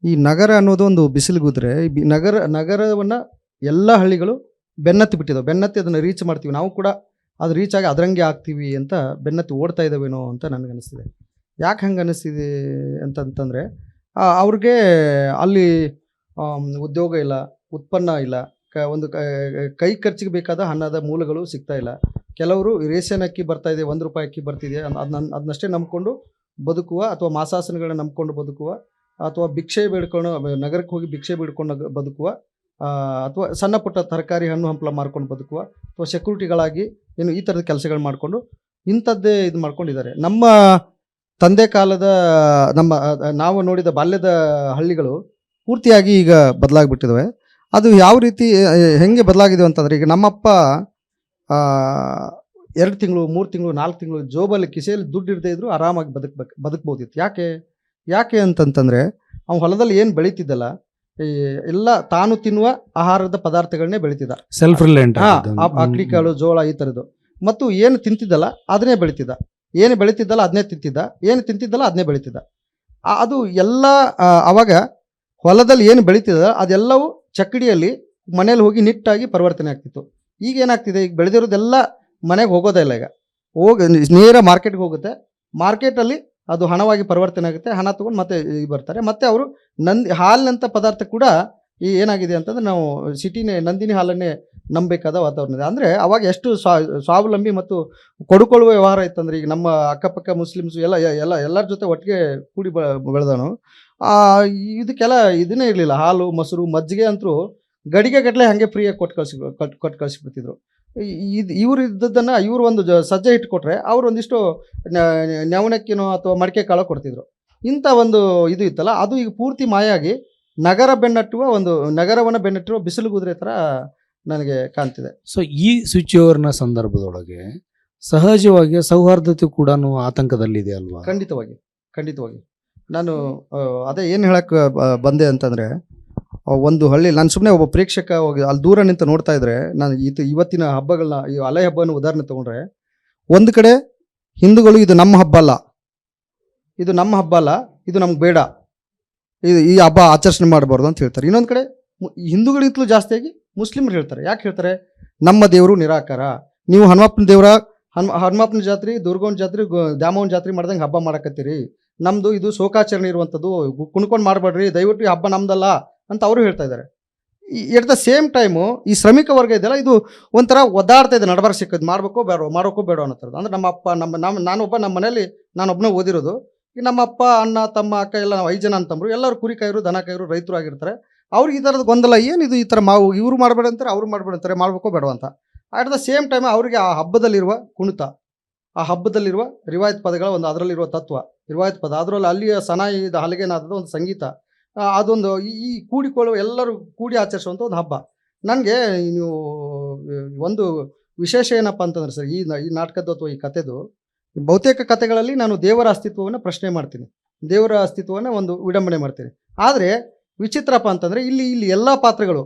ಈ ನಗರ ಅನ್ನೋದು ಒಂದು ಬಿಸಿಲುಗುದ್ರೆ ನಗರವನ್ನ ಎಲ್ಲ ಹಳ್ಳಿಗಳು ಬೆನ್ನತ್ತಿ ಬಿಟ್ಟಿದ್ದಾವೆ. ಬೆನ್ನತ್ತಿ ಅದನ್ನ ರೀಚ್ ಮಾಡ್ತೀವಿ ನಾವು ಕೂಡ, ಅದು ರೀಚ್ ಆಗಿ ಅದರಂಗೆ ಆಗ್ತೀವಿ ಅಂತ ಬೆನ್ನತ್ತಿ ಓಡ್ತಾ ಇದ್ದಾವೇನೋ ಅಂತ ನನಗನ್ನಿಸ್ತಿದೆ. ಯಾಕೆ ಹಂಗೆ ಅನ್ನಿಸ್ತಿದೆ ಅಂತಂತಂದರೆ ಅವ್ರಿಗೆ ಅಲ್ಲಿ ಉದ್ಯೋಗ ಇಲ್ಲ, ಉತ್ಪನ್ನ ಇಲ್ಲ, ಒಂದು ಕೈ ಖರ್ಚಿಗೆ ಬೇಕಾದ ಹಣದ ಮೂಲಗಳು ಸಿಗ್ತಾ ಇಲ್ಲ. ಕೆಲವರು ರೇಷನ್ ಅಕ್ಕಿ ಬರ್ತಾ ಇದೆ, ₹1 ಅಕ್ಕಿ ಬರ್ತಿದೆ, ಅದನ್ನಷ್ಟೇ ನಂಬ್ಕೊಂಡು ಬದುಕುವ, ಅಥವಾ ಮಾಸಾಸನಗಳನ್ನ ನಂಬ್ಕೊಂಡು ಬದುಕುವ, ಅಥವಾ ಭಿಕ್ಷೆ ಬೇಡ್ಕೊಂಡು ನಗರಕ್ಕೆ ಹೋಗಿ ಭಿಕ್ಷೆ ಬೇಡ್ಕೊಂಡು ಬದುಕುವ, ಅಥವಾ ಸಣ್ಣ ಪುಟ್ಟ ತರಕಾರಿ ಹಣ್ಣು ಹಂಪಲ ಮಾರ್ಕೊಂಡು ಬದುಕುವ, ಅಥವಾ ಸೆಕ್ಯೂರಿಟಿಗಳಾಗಿ ಏನು ಈ ಥರದ ಕೆಲಸಗಳು ಮಾಡಿಕೊಂಡು ಇಂಥದ್ದೇ ಇದು ಮಾಡ್ಕೊಂಡಿದ್ದಾರೆ. ನಮ್ಮ ತಂದೆ ಕಾಲದ ನಾವು ನೋಡಿದ ಬಾಲ್ಯದ ಹಳ್ಳಿಗಳು ಪೂರ್ತಿಯಾಗಿ ಈಗ ಬದಲಾಗಿಬಿಟ್ಟಿದ್ದಾವೆ. ಅದು ಯಾವ ರೀತಿ ಹೆಂಗೆ ಬದಲಾಗಿದೆ ಅಂತಂದರೆ, ಈಗ ನಮ್ಮಪ್ಪ 2 ತಿಂಗಳು 3 ತಿಂಗಳು 4 ತಿಂಗಳು ಜೋಬಲ್ಲಿ ಕಿಸೆಯಲ್ಲಿ ದುಡ್ಡು ಇರದೇ ಇದ್ದರೂ ಆರಾಮಾಗಿ ಬದುಕ್ಬೋದಿತ್ತು. ಯಾಕೆ ಅಂತಂತಂದರೆ ಅವ್ನು ಹೊಲದಲ್ಲಿ ಏನು ಬೆಳೀತಿದ್ದಲ್ಲ, ಈ ಎಲ್ಲ ತಾನು ತಿನ್ನುವ ಆಹಾರದ ಪದಾರ್ಥಗಳನ್ನೇ ಬೆಳೀತಿದ್ದ. ಸೆಲ್ಫ್ ರಿಲಯಂಟ್. ಅಕ್ಕಿ ಕಾಳು ಜೋಳ ಈ ಥರದ್ದು. ಮತ್ತು ಏನು ತಿಂತಿದ್ದಲ್ಲ ಅದನ್ನೇ ಬೆಳೀತಿದ್ದ, ಏನು ಬೆಳೀತಿದ್ದಲ್ಲ ಅದನ್ನೇ ತಿಂತಿದ್ದ, ಏನು ತಿಂತಿದ್ದಲ್ಲ ಅದನ್ನೇ ಬೆಳೀತಿದ್ದ. ಅದು ಎಲ್ಲ ಅವಾಗ ಹೊಲದಲ್ಲಿ ಏನು ಬೆಳೀತಿದ್ದ ಅದೆಲ್ಲವೂ ಚಕ್ಕಡಿಯಲ್ಲಿ ಮನೇಲಿ ಹೋಗಿ ನಿಟ್ಟಾಗಿ ಪರಿವರ್ತನೆ ಆಗ್ತಿತ್ತು. ಈಗ ಏನಾಗ್ತಿದೆ, ಈಗ ಬೆಳೆದಿರೋದೆಲ್ಲ ಮನೆಗೆ ಹೋಗೋದೇ ಇಲ್ಲ. ಈಗ ನೇರ ಮಾರ್ಕೆಟ್ಗೆ ಹೋಗುತ್ತೆ, ಮಾರ್ಕೆಟಲ್ಲಿ ಅದು ಹಣವಾಗಿ ಪರಿವರ್ತನೆ ಆಗುತ್ತೆ, ಹಣ ತೊಗೊಂಡು ಮತ್ತೆ ಬರ್ತಾರೆ. ಮತ್ತು ಅವರು ಹಾಲಿನಂಥ ಪದಾರ್ಥ ಕೂಡ ಈ ಏನಾಗಿದೆ ಅಂತಂದ್ರೆ ನಾವು ನಂದಿನಿ ಹಾಲನ್ನೇ ನಂಬಬೇಕಾದ ವಾತಾವರಣ ಇದೆ. ಅಂದರೆ ಅವಾಗ ಎಷ್ಟು ಸ್ವಾವಲಂಬಿ ಮತ್ತು ಕೊಡುಕೊಳ್ಳುವ ವ್ಯವಹಾರ ಇತ್ತಂದ್ರೆ, ಈಗ ನಮ್ಮ ಅಕ್ಕಪಕ್ಕ ಮುಸ್ಲಿಮ್ಸು ಎಲ್ಲರ ಜೊತೆ ಒಟ್ಟಿಗೆ ಕೂಡಿ ಬೆಳೆದವನು. ಇದಕ್ಕೆಲ್ಲ ಇದನ್ನೇ ಇರಲಿಲ್ಲ. ಹಾಲು ಮೊಸರು ಮಜ್ಜಿಗೆ ಅಂತೂ ಗಡಿಗೆ ಗಟ್ಟಲೆ ಹಾಗೆ ಫ್ರೀಯಾಗಿ ಕೊಟ್ಟು ಕಳಿಸ್ಬಿಡ್ತಿದ್ರು. ಇವ್ರು ಇದ್ದದ್ದನ್ನು ಇವರು ಒಂದು ಸಜ್ಜೆ ಹಿಟ್ಟು ಕೊಟ್ಟರೆ ಅವ್ರು ಒಂದಿಷ್ಟು ನವಣಕ್ಕಿನೋ ಅಥವಾ ಮಡಿಕೆ ಕಾಳು ಕೊಡ್ತಿದ್ರು. ಇಂಥ ಒಂದು ಇದು ಇತ್ತಲ್ಲ, ಅದು ಈಗ ಪೂರ್ತಿ ಮಾಯಾಗಿ ನಗರವನ್ನು ಬೆನ್ನಟ್ಟುವ ಬಿಸಿಲುಗುದ್ರೆ ಥರ ನನಗೆ ಕಾಣ್ತಿದೆ. ಸೊ ಈ ಸ್ವಿಚ್ ಓವರ್ನ ಸಂದರ್ಭದೊಳಗೆ ಸಹಜವಾಗಿ ಸೌಹಾರ್ದತೆ ಕೂಡ ಆತಂಕದಲ್ಲಿದೆ ಅಲ್ವಾ? ಖಂಡಿತವಾಗಿ ನಾನು ಅದೇ ಏನು ಹೇಳಕ್ಕೆ ಬಂದೆ ಅಂತಂದರೆ, ಒಂದು ಹಳ್ಳಿ ನಾನು ಸುಮ್ಮನೆ ಒಬ್ಬ ಪ್ರೇಕ್ಷಕ ಹೋಗಿ ಅಲ್ಲಿ ದೂರ ನಿಂತು ನೋಡ್ತಾ ಇದ್ರೆ, ನಾನು ಇವತ್ತಿನ ಹಬ್ಬಗಳನ್ನ, ಈ ಅಲೆ ಹಬ್ಬನ ಉದಾಹರಣೆ ತೊಗೊಂಡ್ರೆ, ಒಂದು ಕಡೆ ಹಿಂದೂಗಳು ಇದು ನಮ್ಮ ಹಬ್ಬ ಅಲ್ಲ, ಇದು ನಮ್ಗೆ ಬೇಡ, ಈ ಹಬ್ಬ ಆಚರಣೆ ಮಾಡಬಾರ್ದು ಅಂತ ಹೇಳ್ತಾರೆ. ಇನ್ನೊಂದು ಕಡೆ ಹಿಂದೂಗಳಿಂತಲೂ ಜಾಸ್ತಿಯಾಗಿ ಮುಸ್ಲಿಮರು ಹೇಳ್ತಾರೆ. ಯಾಕೆ ಹೇಳ್ತಾರೆ? ನಮ್ಮ ದೇವರು ನಿರಾಕಾರ, ನೀವು ಹನುಮಪ್ಪನ ಜಾತ್ರೆ, ದುರ್ಗವನ ಜಾತ್ರೆ, ದ್ಯಾಮವ್ವನ ಜಾತ್ರೆ ಮಾಡ್ದಂಗೆ ಹಬ್ಬ ಮಾಡಕತ್ತೀರಿ, ನಮ್ಮದು ಇದು ಶೋಕಾಚರಣೆ ಇರುವಂಥದ್ದು, ಕುಣ್ಕೊಂಡು ಮಾಡಬೇಡ್ರಿ, ದಯವಿಟ್ಟು ಈ ಹಬ್ಬ ನಮ್ದಲ್ಲ ಅಂತ ಅವರು ಹೇಳ್ತಾ ಇದ್ದಾರೆ. ಎಟ್ ದ ಸೇಮ್ ಟೈಮು ಈ ಶ್ರಮಿಕ ವರ್ಗ ಇದೆಯಲ್ಲ, ಇದು ಒಂಥರ ಒದ್ದಾಡ್ತಾ ಇದೆ, ನಡಬಾರ ಸಿಕ್ಕೋದು, ಮಾಡೋಕ್ಕೋ ಬೇಡ ಅನ್ನೋ ಥರದ್ದು. ಅಂದರೆ ನಮ್ಮ ಅಪ್ಪ ನಮ್ಮ ಮನೇಲಿ ನಾನೊಬ್ಬನೇ ಓದಿರೋದು. ಈಗ ನಮ್ಮ ಅಪ್ಪ, ಅಣ್ಣ, ತಮ್ಮ, ಅಕ್ಕ ಎಲ್ಲ ನಾವು 5 ಜನ ಅಂತಂದ್ರು, ಎಲ್ಲರೂ ಕುರಿ ಕಾಯರು, ದನ ಕಾಯರು, ರೈತರು ಆಗಿರ್ತಾರೆ. ಅವ್ರಿಗೆ ಈ ಥರದ ಗೊಂದಲ, ಏನಿದು ಈ ಥರ ಇವರು ಮಾಡಬೇಡ ಅಂತಾರೆ, ಅವರು ಮಾಡಬೇಡ ಅಂತಾರೆ, ಮಾಡಬೇಕೋ ಬೇಡ ಅಂತ. ಅಟ್ ದ ಸೇಮ್ ಟೈಮ್ ಅವರಿಗೆ ಆ ಹಬ್ಬದಲ್ಲಿರುವ ಕುಣಿತ, ಆ ಹಬ್ಬದಲ್ಲಿರುವ ರಿವಾಯತ್ ಪದಗಳ ಅದರಲ್ಲಿರುವ ತತ್ವ, ರಿವಾಯತ್ ಪದ, ಅದರಲ್ಲಿ ಅಲ್ಲಿಯ ಸನಾಯಿದ ಹಲಗೆನಾದ ಒಂದು ಸಂಗೀತ, ಅದೊಂದು ಈ ಕೂಡಿಕೊಳ್ಳುವ, ಎಲ್ಲರೂ ಕೂಡಿ ಆಚರಿಸುವಂಥ ಒಂದು ಹಬ್ಬ. ನನಗೆ ನೀವು ಒಂದು ವಿಶೇಷ ಏನಪ್ಪ ಅಂತಂದ್ರೆ ಸರ್, ಈ ನಾಟಕದ್ದು ಅಥವಾ ಈ ಕಥೆದು ಬಹುತೇಕ ಕಥೆಗಳಲ್ಲಿ ನಾನು ದೇವರ ಅಸ್ತಿತ್ವವನ್ನು ಪ್ರಶ್ನೆ ಮಾಡ್ತೀನಿ, ದೇವರ ಅಸ್ತಿತ್ವವನ್ನು ಒಂದು ವಿಡಂಬನೆ ಮಾಡ್ತೀನಿ. ಆದರೆ ವಿಚಿತ್ರಪ್ಪ ಅಂತಂದರೆ ಇಲ್ಲಿ ಎಲ್ಲ ಪಾತ್ರಗಳು,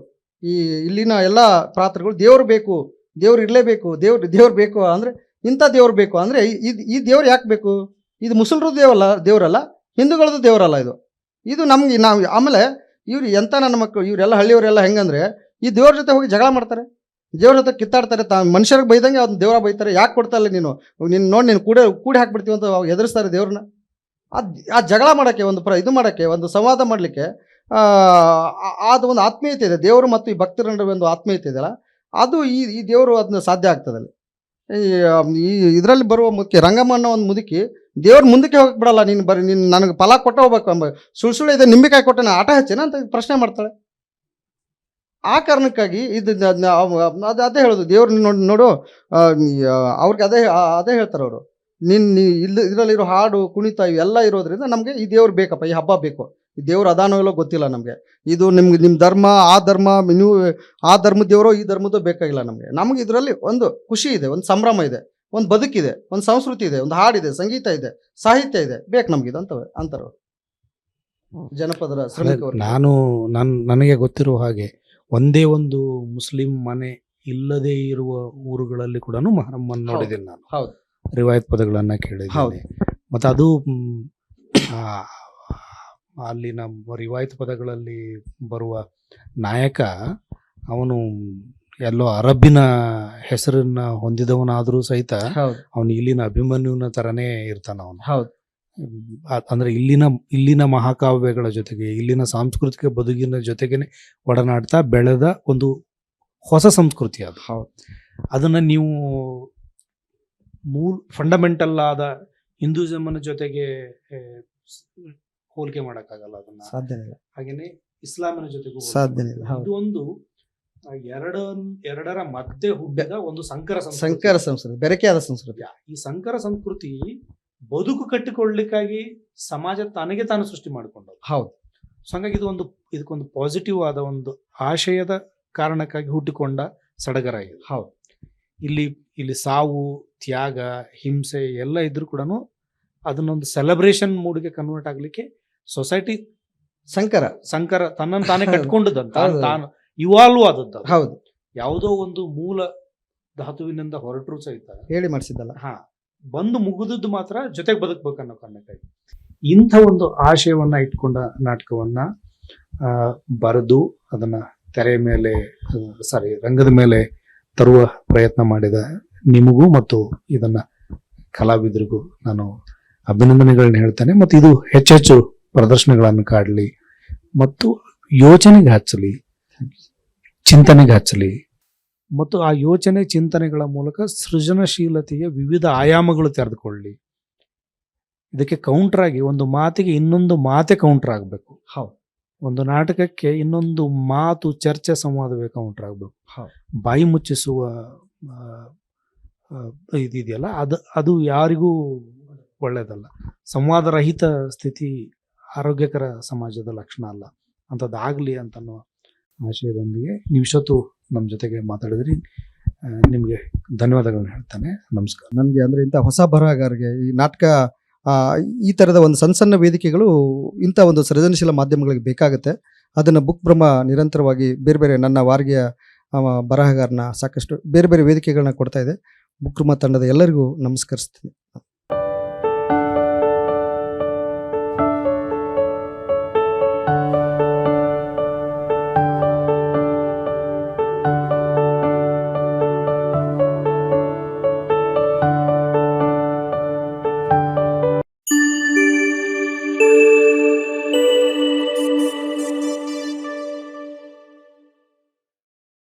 ಇಲ್ಲಿನ ಎಲ್ಲ ಪಾತ್ರಗಳು ದೇವರು ಬೇಕು, ದೇವ್ರು ಇರಲೇಬೇಕು, ದೇವ್ರು ಬೇಕು ಅಂದರೆ ಇಂಥ ದೇವ್ರು ಬೇಕು ಅಂದರೆ ಈ ದೇವ್ರು ಯಾಕೆ ಬೇಕು? ಇದು ಮುಸಲ್ರು ದೇವರಲ್ಲ, ಹಿಂದೂಗಳದ್ದು ದೇವರಲ್ಲ, ಇದು ನಮ್ಗೆ ಆಮೇಲೆ ಇವ್ರು ಎಂಥ ನನ್ನ ಮಕ್ಕಳು, ಇವರೆಲ್ಲ ಹಳ್ಳಿಯವರೆಲ್ಲ ಹೆಂಗಂದ್ರೆ ಈ ದೇವ್ರ ಜೊತೆ ಹೋಗಿ ಜಗಳ ಮಾಡ್ತಾರೆ, ದೇವ್ರ ಜೊತೆ ಕಿತ್ತಾಡ್ತಾರೆ, ಮನುಷ್ಯರಿಗೆ ಬೈದಂಗೆ ಅವ್ನು ದೇವರ ಬೈತಾರೆ. ಯಾಕೆ ಕೊಡ್ತಾಯಿಲ್ಲ ನೀನು ನೋಡಿ, ನೀನು ಕೂಡಿ ಹಾಕ್ಬಿಡ್ತೀವಿ ಅಂತ ಎದುರಿಸ್ತಾರೆ ದೇವ್ರನ್ನ. ಆ ಜಗಳ ಮಾಡೋಕ್ಕೆ, ಇದು ಮಾಡೋಕ್ಕೆ, ಒಂದು ಸಂವಾದ ಮಾಡಲಿಕ್ಕೆ ಅದು ಒಂದು ಆತ್ಮೀಯತೆ ಇದೆ. ದೇವರು ಮತ್ತು ಈ ಭಕ್ತರ ನಡುವೆ ಒಂದು ಆತ್ಮೀಯತೆ ಇದೆಯಲ್ಲ, ಅದು ಈ ದೇವರು ಅದನ್ನ ಸಾಧ್ಯ ಆಗ್ತದಲ್ಲಿ. ಈ ಇದರಲ್ಲಿ ಬರುವ ಮುಖ್ಯ ರಂಗಮ್ಮನ ಒಂದು ಮುದುಕಿ ದೇವ್ರ ಮುಂದಕ್ಕೆ ಹೋಗಕ್ಕೆ ಬಿಡಲ್ಲ, ನೀನು ನನಗೆ ಫಲ ಕೊಟ್ಟ ಹೋಗ್ಬೇಕು, ಸುಳ್ಳು ಇದೆ, ನಿಂಬೆಕಾಯಿ ಕೊಟ್ಟ ನಾನು ಆಟ ಹಚ್ಚೇನ ಅಂತ ಪ್ರಶ್ನೆ ಮಾಡ್ತಾಳೆ. ಆ ಕಾರಣಕ್ಕಾಗಿ ಅದೇ ಹೇಳೋದು, ದೇವ್ರು ನೋಡು ಅವ್ರಿಗೆ ಅದೇ ಹೇಳ್ತಾರೆ ಅವರು, ಇದರಲ್ಲಿರೋ ಹಾಡು ಕುಣಿತ ಇವೆಲ್ಲ ಇರೋದ್ರಿಂದ ನಮಗೆ ಈ ದೇವ್ರು ಬೇಕಪ್ಪ, ಈ ಹಬ್ಬ ಬೇಕು. ಈ ದೇವ್ರು ಅದಾನೋ ಇಲ್ಲೋ ಗೊತ್ತಿಲ್ಲ ನಮಗೆ, ಇದು ನಿಮ್ಮ ಧರ್ಮ, ನೀವು ಆ ಧರ್ಮದ ದೇವರೋ ಈ ಧರ್ಮದ್ದು ಬೇಕಾಗಿಲ್ಲ ನಮಗೆ ಇದರಲ್ಲಿ ಒಂದು ಖುಷಿ ಇದೆ, ಒಂದು ಸಂಭ್ರಮ ಇದೆ. ಒಂದು ಬದುಕಿದೆ, ಒಂದು ಸಂಸ್ಕೃತಿ ಇದೆ, ಒಂದು ಹಾಡಿದೆ, ಸಂಗೀತ ಇದೆ, ಸಾಹಿತ್ಯ ಇದೆ, ಬೇಕು ನಮ್ಗೆ ಇದು ಅಂತಾರೆ ಅವ್ರು. ಜನಪದರ ಶ್ರಮಿಕ ವರ್ಗ. ನನಗೆ ಗೊತ್ತಿರುವ ಹಾಗೆ ಒಂದೇ ಒಂದು ಮುಸ್ಲಿಂ ಮನೆ ಇಲ್ಲದೆ ಇರುವ ಊರುಗಳಲ್ಲಿ ಕೂಡ ಮೊಹರಮ್ಮನ್ನು ನೋಡಿದ್ದೀನಿ ನಾನು. ಹೌದು. ರಿವಾಯತ್ ಪದಗಳನ್ನ ಹೌದು. ಕೇಳಿದ್ದೀನಿ. ಮತ್ತೆ ಅದು ಆ, ಅಲ್ಲಿನ ರಿವಾಯತ್ ಪದಗಳಲ್ಲಿ ಬರುವ ನಾಯಕ ಅವನು ಎಲ್ಲೋ ಅರಬ್ಬಿನ ಹೆಸರನ್ನ ಹೊಂದಿದವನಾದ್ರೂ ಸಹಿತ ಹೌದು. ಅವನು ಇಲ್ಲಿನ ಅಭಿಮನ್ಯುನ ತರನೇ ಇರ್ತಾನ ಅವನು. ಹೌದು. ಅಂದ್ರೆ ಇಲ್ಲಿನ ಮಹಾಕಾವ್ಯಗಳ ಜೊತೆಗೆ ಇಲ್ಲಿನ ಸಾಂಸ್ಕೃತಿಕ ಬದುಕಿನ ಜೊತೆಗೇನೆ ಒಡನಾಡ್ತಾ ಬೆಳೆದ ಒಂದು ಹೊಸ ಸಂಸ್ಕೃತಿ ಅದು. ಹೌದು. ಅದನ್ನ ನೀವು ಫಂಡಮೆಂಟಲ್ ಆದ ಹಿಂದೂಯಿಸಮ್ ಜೊತೆಗೆ ಹೋಲಿಕೆ ಮಾಡಕ್ಕಾಗಲ್ಲ ಅದನ್ನ. ಸಾಧ್ಯನೇ ಇಲ್ಲ. ಹಾಗೇನೆ ಇಸ್ಲಾಮಿನ ಜೊತೆಗೂ ಸಾಧ್ಯನೇ ಇಲ್ಲ. ಹೌದು. ಇದು ಒಂದು ಎರಡರ ಮಧ್ಯೆ ಹುಟ್ಟಿದ ಒಂದು ಸಂಕರ ಸಂಸ್ಕೃತಿ, ಬೆರಕೆಯಾದ ಸಂಸ್ಕೃತಿ. ಈ ಸಂಕರ ಸಂಸ್ಕೃತಿ ಬದುಕು ಕಟ್ಟಿಕೊಳ್ಳಿಕ್ಕಾಗಿ ಸಮಾಜ ತನಗೆ ತಾನು ಸೃಷ್ಟಿ ಮಾಡಿಕೊಂಡದ್ದು. ಹೌದು. ಸೊ ಹಂಗಾಗಿ ಇದಕ್ಕೊಂದು ಪಾಸಿಟಿವ್ ಆದ ಒಂದು ಆಶಯದ ಕಾರಣಕ್ಕಾಗಿ ಹುಟ್ಟಿಕೊಂಡ ಸಡಗರ ಇದು. ಹೌದು. ಇಲ್ಲಿ ಸಾವು, ತ್ಯಾಗ, ಹಿಂಸೆ ಎಲ್ಲ ಇದ್ರೂ ಕೂಡ ಅದನ್ನೊಂದು ಸೆಲೆಬ್ರೇಷನ್ ಮೂಡ್ಗೆ ಕನ್ವರ್ಟ್ ಆಗ್ಲಿಕ್ಕೆ ಸೊಸೈಟಿ ಸಂಕರ ತನ್ನನ್ನು ತಾನೇ ಕಟ್ಕೊಂಡದಂತ ತಾನು ಇವಾಲ್ವ್ ಆದದ್ದು. ಹೌದು. ಯಾವುದೋ ಒಂದು ಮೂಲ ಧಾತುವಿನಿಂದ ಹೊರಟರು ಸಹಿತ ಹೇಳಿ ಮಾಡಿಸಿದ್ದಲ್ಲ. ಬಂದು ಮುಗಿದದ್ದು ಮಾತ್ರ ಜೊತೆಗೆ ಬದುಕಬೇಕನ್ನೋ ಕಾರಣಕ್ಕಾಗಿ ಇಂಥ ಒಂದು ಆಶಯವನ್ನ ಇಟ್ಕೊಂಡ ನಾಟಕವನ್ನ ಬರೆದು ಅದನ್ನ ರಂಗದ ಮೇಲೆ ತರುವ ಪ್ರಯತ್ನ ಮಾಡಿದ ನಿಮಗೂ ಮತ್ತು ಇದನ್ನ ಕಲಾವಿದರಿಗೂ ನಾನು ಅಭಿನಂದನೆಗಳನ್ನ ಹೇಳ್ತೇನೆ. ಮತ್ತು ಇದು ಹೆಚ್ಚೆಚ್ಚು ಪ್ರದರ್ಶನಗಳನ್ನು ಕಾಡಲಿ ಮತ್ತು ಯೋಚನೆಗೆ ಹಚ್ಚಲಿ, ಚಿಂತನೆಗೆ ಹಚ್ಚಲಿ ಮತ್ತು ಆ ಯೋಚನೆ ಚಿಂತನೆಗಳ ಮೂಲಕ ಸೃಜನಶೀಲತೆಯ ವಿವಿಧ ಆಯಾಮಗಳು ತೆರೆದುಕೊಳ್ಳಿ. ಇದಕ್ಕೆ ಕೌಂಟರ್ ಆಗಿ ಒಂದು ಮಾತಿಗೆ ಇನ್ನೊಂದು ಮಾತೆ ಕೌಂಟರ್ ಆಗಬೇಕು. ಹೌದು. ಒಂದು ನಾಟಕಕ್ಕೆ ಇನ್ನೊಂದು ಮಾತು, ಚರ್ಚೆ, ಸಂವಾದವೇ ಕೌಂಟರ್ ಆಗಬೇಕು. ಬಾಯಿ ಮುಚ್ಚಿಸುವ ಇದೆಯಲ್ಲ ಅದು ಯಾರಿಗೂ ಒಳ್ಳೇದಲ್ಲ. ಸಂವಾದರಹಿತ ಸ್ಥಿತಿ ಆರೋಗ್ಯಕರ ಸಮಾಜದ ಲಕ್ಷಣ ಅಲ್ಲ. ಅಂಥದ್ದಾಗಲಿ ಅಂತನ್ನೋ ಆಶಯದೊಂದಿಗೆ ನೀವಿಷ್ಟೊತ್ತು ನಮ್ಮ ಜೊತೆಗೆ ಮಾತಾಡಿದ್ರಿ. ನಿಮಗೆ ಧನ್ಯವಾದಗಳನ್ನ ಹೇಳ್ತಾನೆ. ನಮಸ್ಕಾರ. ನನಗೆ ಅಂದರೆ ಇಂಥ ಹೊಸ ಬರಹಗಾರರಿಗೆ ಈ ನಾಟಕ ಈ ಥರದ ಒಂದು ಸಣ್ಣ ವೇದಿಕೆಗಳು ಇಂಥ ಒಂದು ಸೃಜನಶೀಲ ಮಾಧ್ಯಮಗಳಿಗೆ ಬೇಕಾಗುತ್ತೆ. ಅದನ್ನು ಬುಕ್ ಬ್ರಹ್ಮ ನಿರಂತರವಾಗಿ ಬೇರೆ ನನ್ನ ವಾರ್ಗಿಯ ಬರಹಗಾರನ ಸಾಕಷ್ಟು ಬೇರೆ ವೇದಿಕೆಗಳನ್ನ ಕೊಡ್ತಾ ಇದೆ. ಬುಕ್ ಬ್ರಹ್ಮ ತಂಡದ ಎಲ್ಲರಿಗೂ ನಮಸ್ಕರಿಸ್ತೀನಿ.